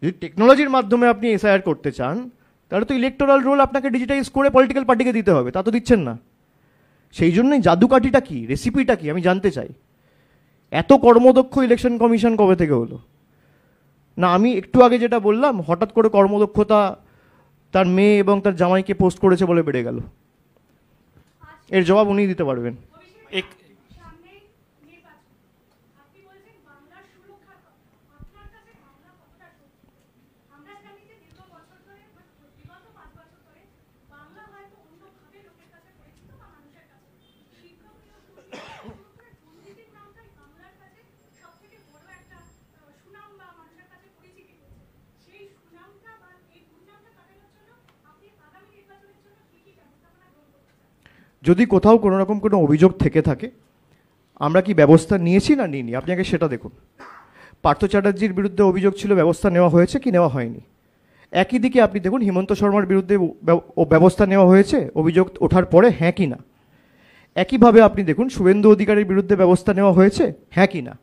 যদি টেকনোলজির মাধ্যমে আপনি এসআইআর করতে চান তাহলে তো ইলেকটোরাল রোল আপনাকে ডিজিটাইজ করে পলিটিক্যাল পার্টিকে দিতে হবে, তা তো দিচ্ছেন না। সেই জন্যই জাদুকাঠিটা কি, রেসিপিটা কি আমি জানতে চাই। এত কর্মদক্ষ ইলেকশন কমিশন কবে থেকে হলো? না আমি একটু আগে যেটা বললাম, হঠাৎ করে কর্মদক্ষতা তার মেয়ে এবং তার জামাইকে পোস্ট করেছে বলে বেড়ে গেল। এর জবাব উনিই দিতে পারবেন। যদি কোথাও কোনো রকম কোনো অভিযোগ থেকে থাকে, আমরা কি ব্যবস্থা নিয়েছি না নিইনি আপনি আগে সেটা দেখুন। পার্থ চ্যাটার্জির বিরুদ্ধে অভিযোগ ছিল, ব্যবস্থা নেওয়া হয়েছে কি নেওয়া হয়নি? একই দিকে আপনি দেখুন হিমন্ত শর্মার বিরুদ্ধে ব্যবস্থা নেওয়া হয়েছে অভিযোগ ওঠার পরে, হ্যাঁ কি না? একইভাবে আপনি দেখুন শুভেন্দু অধিকারীর বিরুদ্ধে ব্যবস্থা নেওয়া হয়েছে, হ্যাঁ কি না?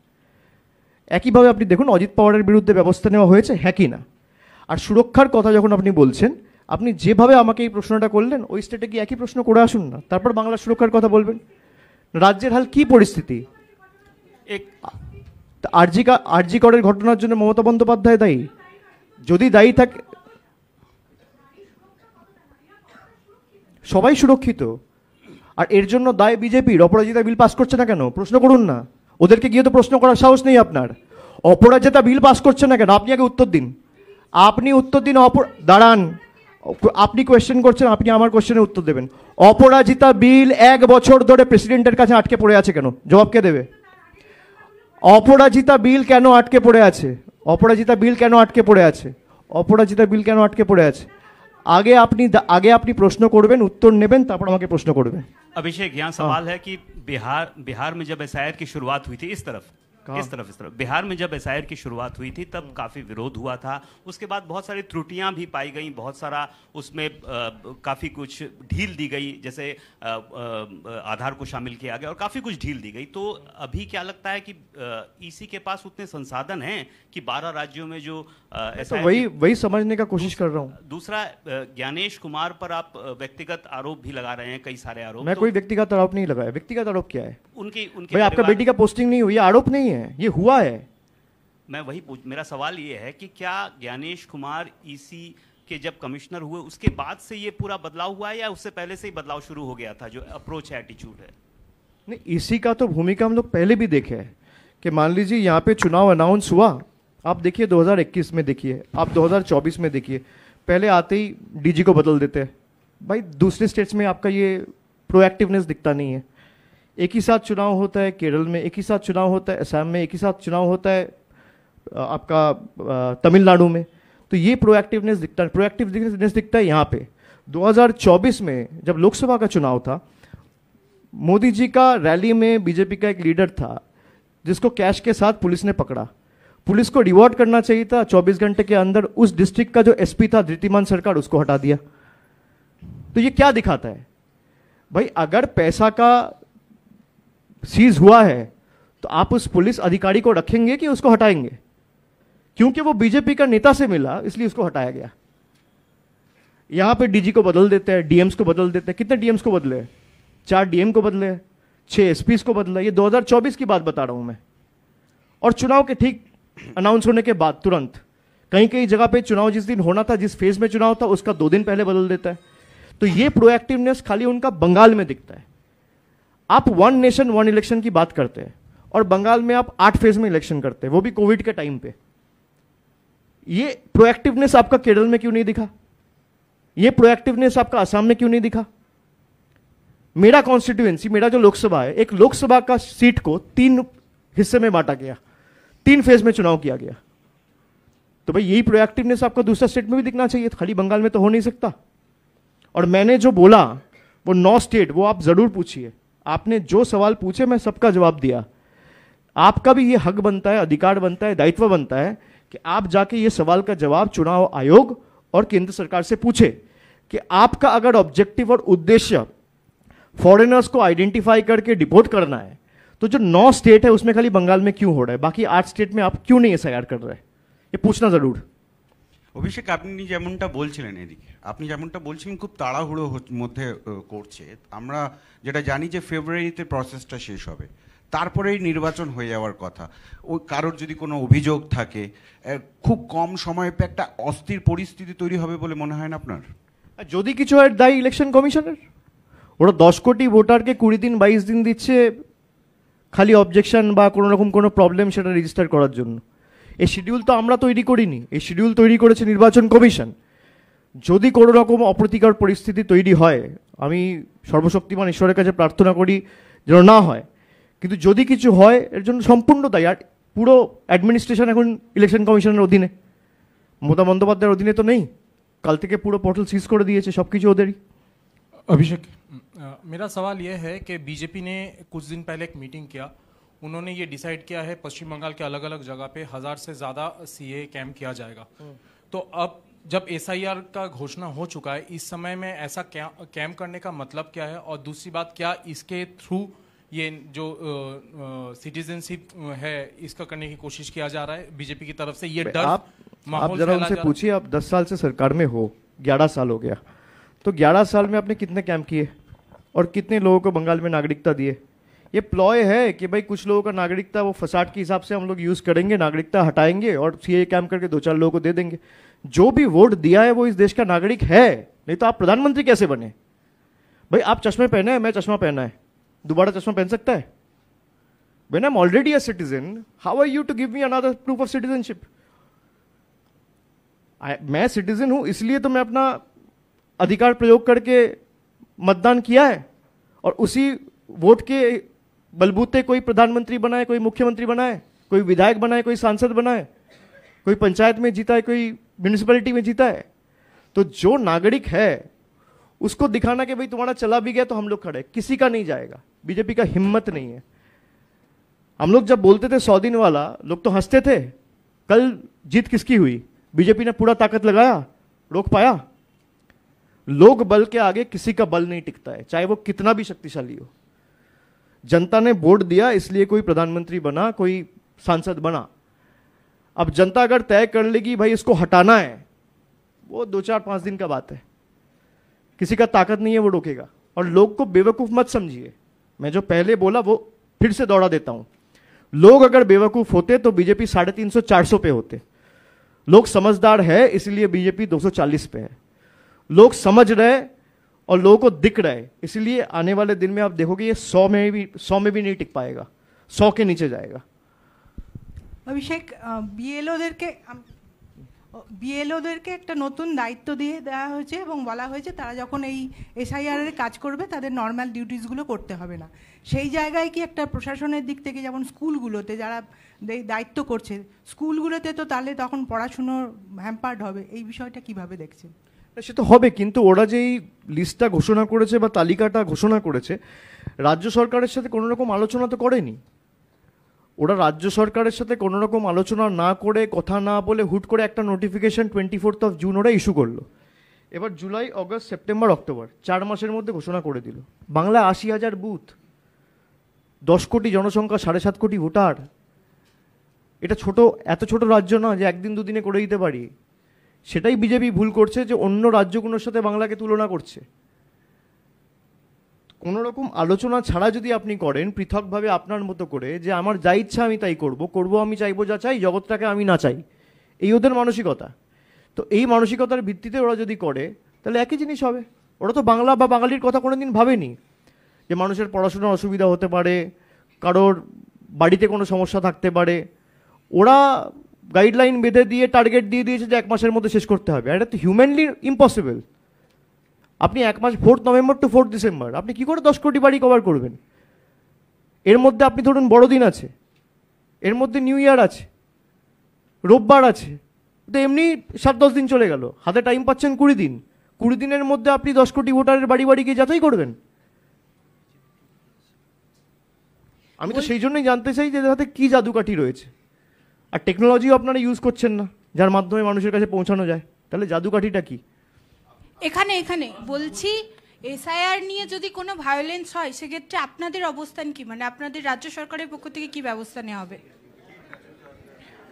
একইভাবে আপনি দেখুন অজিত পাওয়ারের বিরুদ্ধে ব্যবস্থা নেওয়া হয়েছে, হ্যাঁ কি না? আর সুরক্ষার কথা যখন আপনি বলছেন, আপনি যেভাবে আমাকে এই প্রশ্নটা করলেন ওই স্টেটে কি একই প্রশ্ন করে আসুন না, তারপর বাংলার সুরক্ষার কথা বলবেন। রাজ্যের হাল কি পরিস্থিতি? আরজি করের ঘটনার জন্য মমতা বন্দ্যোপাধ্যায় দায়ী? যদি দায়ী থাকে, সবাই সুরক্ষিত, আর এর জন্য দায় বিজেপির। অপরাজিতা বিল পাস করছে না কেন প্রশ্ন করুন না, ওদেরকে গিয়ে তো প্রশ্ন করার সাহস নেই আপনার। অপরাজিতা বিল পাস করছে না কেন আপনি আগে উত্তর দিন। আপনি উত্তর দিন, দাঁড়ান, আপনি কোয়েশ্চেন করছেন, আপনি আমার কোয়েশ্চেনের উত্তর দেবেন। অপরাজিতা বিল 1 বছর ধরে প্রেসিডেন্টের কাছে আটকে পড়ে আছে কেন? জবাব কে দেবে? অপরাজিতা বিল কেন আটকে পড়ে আছে? অপরাজিতা বিল কেন আটকে পড়ে আছে? অপরাজিতা বিল কেন আটকে পড়ে আছে? আগে আপনি প্রশ্ন করবেন, উত্তর নেবেন, তারপর আমাকে প্রশ্ন করবেন। अभिषेक, यहाँ सवाल है कि बिहार में जब एसआईआर की शुरुआत हुई थी, इस तरफ बिहार में जब एसआईआर की शुरुआत हुई थी तब काफ़ी विरोध हुआ था। उसके बाद बहुत सारी त्रुटियां भी पाई गई, बहुत सारा उसमें काफ़ी कुछ ढील दी गई, जैसे आधार को शामिल किया गया और काफ़ी कुछ ढील दी गई। तो अभी क्या लगता है कि ईसी के पास उतने संसाधन हैं कि 12 राज्यों में जो तो वही समझने का कोशिश कर रहा हूँ। दूसरा, ज्ञानेश कुमार पर आप व्यक्तिगत आरोप भी लगा रहे हैं, कई सारे आरोप। मैं कोई व्यक्तिगत आरोप नहीं लगाया। व्यक्तिगत आरोप क्या है? उनके भाई आपका बेटी का पोस्टिंग नहीं हुई, आरोप नहीं है, ये हुआ है। मैं वही मेरा सवाल ये है कि क्या ज्ञानेश कुमार ईसी के जब कमिश्नर हुए उसके बाद से ये पूरा बदलाव हुआ है या उससे पहले से ही बदलाव शुरू हो गया था, जो अप्रोच है, एटीट्यूड है? नहीं, ईसी का तो भूमिका हम लोग पहले भी देखे है कि मान लीजिए यहाँ पे चुनाव अनाउंस हुआ, आप देखिए 2021 में देखिए, आप 2024 में देखिए, पहले आते ही डीजी को बदल देते हैं। भाई दूसरे स्टेट्स में आपका ये प्रोएक्टिवनेस दिखता नहीं है। एक ही साथ चुनाव होता है केरल में, एक ही साथ चुनाव होता है असम में, एक ही साथ चुनाव होता है आपका तमिलनाडु में। तो ये प्रोएक्टिवनेस दिखता है यहाँ पे। 2024 में जब लोकसभा का चुनाव था मोदी जी का रैली में बीजेपी का एक लीडर था जिसको कैश के साथ पुलिस ने पकड़ा। पुलिस को रिवॉर्ड करना चाहिए था, 24 घंटे के अंदर उस डिस्ट्रिक्ट का जो एसपी था धृतिमान सरकार, उसको हटा दिया। तो ये क्या दिखाता है भाई? अगर पैसा का सीज हुआ है तो आप उस पुलिस अधिकारी को रखेंगे कि उसको हटाएंगे? क्योंकि वो बीजेपी का नेता से मिला इसलिए उसको हटाया गया। यहां पे डीजी को बदल देते हैं, डीएम्स को बदल देते हैं। कितने डीएम्स को बदले? 4 डीएम को बदले, 6 एसपीस को बदला। ये 2024 की बात बता रहा हूं मैं। और चुनाव के ठीक अनाउंस होने के बाद तुरंत कहीं कहीं जगह पे चुनाव जिस दिन होना था, जिस फेज में चुनाव था, उसका 2 दिन पहले बदल देता है। तो ये प्रोएक्टिवनेस खाली उनका बंगाल में दिखता है। आप 1 नेशन 1 इलेक्शन की बात करते हैं और बंगाल में आप 8 फेज में इलेक्शन करते हैं, वो भी कोविड के टाइम पे। ये प्रोएक्टिवनेस आपका केरल में क्यों नहीं दिखा? ये प्रोएक्टिवनेस आपका असम में क्यों नहीं दिखा? मेरा कॉन्स्टिट्यूएंसी, मेरा जो लोकसभा है, एक लोकसभा का सीट को 3 हिस्से में बांटा गया, 3 फेज में चुनाव किया गया। तो भाई यही प्रोएक्टिवनेस आपका दूसरा स्टेट में भी दिखना चाहिए, खाली बंगाल में तो हो नहीं सकता। और मैंने जो बोला वो 9 स्टेट, वो आप जरूर पूछिए। आपने जो सवाल पूछे मैं सबका जवाब दिया। आपका भी ये हक बनता है, अधिकार बनता है, दायित्व बनता है कि आप जाके ये सवाल का जवाब चुनाव आयोग और केंद्र सरकार से पूछे कि आपका अगर ऑब्जेक्टिव और उद्देश्य फॉरेनर्स को आइडेंटिफाई करके डिपोर्ट करना है तो जो 9 स्टेट है उसमें खाली बंगाल में क्यों हो रहा है, बाकी 8 स्टेट में आप क्यों नहीं एसआईआर कर रहे हैं? ये पूछना जरूर। অভিষেক, আপনি যেমনটা বলছিলেন, এদিকে আপনি যেমনটা বলছিলেন খুব তাড়াহুড়ো মধ্যে করছে। আমরা যেটা জানি যে ফেব্রুয়ারিতে প্রসেসটা শেষ হবে, তারপরেই নির্বাচন হয়ে যাওয়ার কথা। ওই কারোর যদি কোনো অভিযোগ থাকে, খুব কম সময়ে একটা অস্থির পরিস্থিতি তৈরি হবে বলে মনে হয় না আপনার? যদি কিছু হয় দায়ী ইলেকশন কমিশনের। ওরা 10 কোটি ভোটারকে 20 দিন 22 দিন দিচ্ছে খালি অবজেকশন বা কোনো রকম কোনো প্রবলেম সেটা রেজিস্টার করার জন্য। এই শিডিউল তো আমরা তৈরি করিনি, এই শিডিউল তৈরি করেছে নির্বাচন কমিশন। যদি কোনো রকম অপ্রীতিকর পরিস্থিতি তৈরি হয়, আমি সর্বশক্তিমান ঈশ্বরের কাছে প্রার্থনা করি যেন না হয়, কিন্তু যদি কিছু হয় এর জন্য সম্পূর্ণ দায়ী। আর পুরো অ্যাডমিনিস্ট্রেশন এখন ইলেকশন কমিশনের অধীনে, মমতা বন্দ্যোপাধ্যায়ের অধীনে তো নেই। কাল থেকে পুরো পোর্টাল সিজ করে দিয়েছে, সব কিছু ওদেরই। अभिषेक, मेरा सवाल यह है कि बीजेपी ने कुछ दिन पहले एक मीटिंग किया, उन्होंने ये डिसाइड किया है पश्चिम बंगाल के अलग अलग जगह पे 1000 से ज़्यादा सीए कैंप किया जाएगा। तो अब जब एसआईआर का घोषणा हो चुका है, इस समय में ऐसा कैंप करने का मतलब क्या है? और दूसरी बात, क्या इसके थ्रू ये जो सिटीजनशिप है इसका करने की कोशिश किया जा रहा है बीजेपी की तरफ से? ये डर आप जरा उनसे पूछिए, आप 10 साल से सरकार में हो, 11 साल हो गया, तो 11 साल में आपने कितने कैंप किए और कितने लोगों को बंगाल में नागरिकता दिए? ये प्लॉय है कि भाई कुछ लोगों का नागरिकता वो फसाड के हिसाब से हम लोग यूज करेंगे, नागरिकता हटाएंगे और सीए कैंप करके 2-4 लोगों को दे देंगे। जो भी वोट दिया है वो इस देश का नागरिक है, नहीं तो आप प्रधानमंत्री कैसे बने? भाई आप चश्मे पहने हैं, मैं चश्मा पहना है, दोबारा चश्मा पहन सकता है? When I'm already a citizen, how are you to give me another proof of citizenship? मैं सिटीजन हूं इसलिए तो मैं अपना अधिकार प्रयोग करके मतदान किया है, और उसी वोट के बलबूते कोई प्रधानमंत्री बनाए, कोई मुख्यमंत्री बनाए, कोई विधायक बनाए, कोई सांसद बनाए, कोई पंचायत में जीता है, कोई म्यूनिसिपैलिटी में जीता है। तो जो नागरिक है उसको दिखाना कि भाई तुम्हारा चला भी गया तो हम लोग खड़े, किसी का नहीं जाएगा। बीजेपी का हिम्मत नहीं है। हम लोग जब बोलते थे 100 दिन वाला, लोग तो हंसते थे। कल जीत किसकी हुई? बीजेपी ने पूरा ताकत लगाया, रोक पाया? लोक बल के आगे किसी का बल नहीं टिकता है, चाहे वो कितना भी शक्तिशाली हो। जनता ने वोट दिया इसलिए कोई प्रधानमंत्री बना, कोई सांसद बना। अब जनता अगर तय कर लेगी भाई इसको हटाना है, वो 2-4-5 दिन का बात है। किसी का ताकत नहीं है वो रोकेगा। और लोग को बेवकूफ मत समझिए, मैं जो पहले बोला वो फिर से दौड़ा देता हूं। लोग अगर बेवकूफ होते तो बीजेपी 350-400 पे होते। लोग समझदार है इसलिए बीजेपी 240 पे है। लोग समझ रहे और लोगों को दिख रहे, इसलिए आने वाले दिन में आप देखोगे ये 100 में भी नहीं टिक पाएगा, 100 के नीचे जाएगा। অভিষেক, বিএলওদেরকে একটা নতুন দায়িত্ব দিয়ে দেওয়া হয়েছে এবং বলা হয়েছে তারা যখন এই এসআইআর এর কাজ করবে তাদের নর্মাল ডিউটিসগুলো করতে হবে না। সেই জায়গায় কি একটা প্রশাসনের দিক থেকে, যেমন স্কুলগুলোতে যারা দায়িত্ব করছে, স্কুলগুলোতে তো তাহলে তখন পড়াশুনো হ্যাম্পার্ড হবে, এই বিষয়টা কিভাবে দেখছেন? সে তো হবে, কিন্তু ওরা যেই লিস্টটা ঘোষণা করেছে বা তালিকাটা ঘোষণা করেছে, রাজ্য সরকারের সাথে কোনো রকম আলোচনা তো করেনি। ওরা রাজ্য সরকারের সাথে কোনো রকম আলোচনা না করে, কথা না বলে হুট করে একটা নোটিফিকেশন 24 জুন ওরা ইস্যু করলো। এবার জুলাই, অগস্ট, সেপ্টেম্বর, অক্টোবর 4 মাসের মধ্যে ঘোষণা করে দিল। বাংলায় 80,000 বুথ, 10 কোটি জনসংখ্যা, 7.5 কোটি ভোটার। এটা এত ছোট রাজ্য না যে একদিন দুদিনে করে দিতে পারি। সেটাই বিজেপি ভুল করছে, যে অন্য রাজ্যগুলোর সাথে বাংলাকে তুলনা করছে। কোনো রকম আলোচনা ছাড়া যদি আপনি করেন পৃথকভাবে আপনার মতো করে, যে আমার যা ইচ্ছা আমি তাই করব, আমি চাইবো যা চাই, জগৎটাকে আমি না চাই, এই ওদের মানসিকতা। তো এই মানসিকতার ভিত্তিতে ওরা যদি করে তাহলে একই জিনিস হবে। ওরা তো বাংলা বা বাঙালির কথা কোনোদিন ভাবেনি, যে মানুষের পড়াশোনার অসুবিধা হতে পারে, কারোর বাড়িতে কোনো সমস্যা থাকতে পারে। ওরা গাইডলাইন বেঁধে দিয়ে টার্গেট দিয়ে দিয়েছে যে 1 মাসের মধ্যে শেষ করতে হবে। আর এটা তো হিউম্যানলি ইম্পসিবল। আপনি 1 মাস, 4 নভেম্বর টু 4 ডিসেম্বর, আপনি কি করে 10 কোটি বাড়ি কভার করবেন? এর মধ্যে আপনি ধরুন বড়দিন আছে, এর মধ্যে নিউ ইয়ার আছে, রোববার আছে, তো এমনি 7-10 দিন চলে গেল, হাতে টাইম পাচ্ছেন 20 দিন। 20 দিনের মধ্যে আপনি 10 কোটি ভোটারের বাড়ি বাড়ি গিয়ে যাচাই করবেন? আমি তো সেই জন্যই জানতে চাই যে এদের হাতে কী জাদুকাঠি রয়েছে। আর টেকনোলজিও আপনারা ইউজ করছেন না, যার মাধ্যমে মানুষের কাছে পৌঁছানো যায়। তাহলে জাদুকাঠিটা কি? এখানে বলছি, এসআইআর নিয়ে যদি কোনো ভায়োলেন্স হয় সেক্ষেত্রে আপনাদের অবস্থান কি, মানে আপনাদের রাজ্য সরকারের পক্ষ থেকে কি ব্যবস্থা নেওয়া হবে?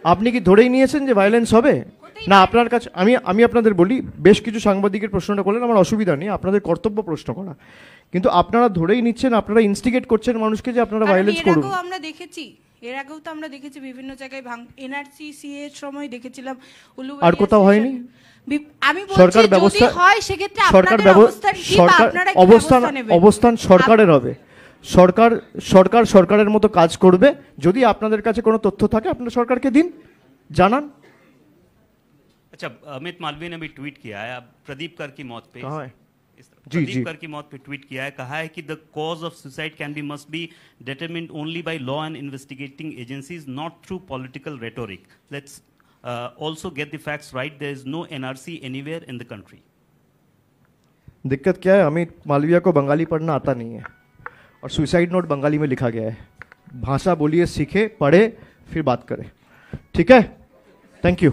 আপনি কি ধরেই নিয়েছেন যে ভায়োলেন্স হবে? না, আপনার কাছে আমি আপনাদের বলি, বেশ কিছু সাংবাদিকের প্রশ্নটা করলেন, আমার অসুবিধা নেই, আপনাদের কর্তব্য প্রশ্ন করা, কিন্তু আপনারা ধরেই নিচ্ছেন, আপনারা ইনস্টিগেট করছেন মানুষকে যে আপনারা ভায়োলেন্স করুন। এর আগেও তো আমরা দেখেছি বিভিন্ন জায়গায় এনআরসি সিএ এর সময় দেখেছিলাম, আর কোথাও হয়নি। আমি বলছি যদি হয় সেক্ষেত্রে আপনাদের অবস্থান কি, বা আপনারা কি ব্যবস্থা নেবেন? অবস্থান সরকারের হবে। সরকারের মতো কাজ করবে। যদি আপনাদের কাছে কোনো তথ্য থাকে আপনারা সরকারকে দিন, জানান। अच्छा, अमित मालवीय ने भी ट्वीट किया है अब प्रदीप कर की मौत पे। कहाँ है? प्रदीप कर की मौत पे ट्वीट किया है, कहा है कि the cause of suicide can be must be determined only by law and investigating agencies, not through political rhetoric. Let's also get the facts right. There is no NRC anywhere in the country. दिक्कत क्या है, अमित मालवीय को बंगाली पढ़ना आता नहीं है और suicide note Bengali में लिखा गया है। भाषा बोलिए, सीखे, पढ़े, फिर बात करें। ठीक है, थैंक यू।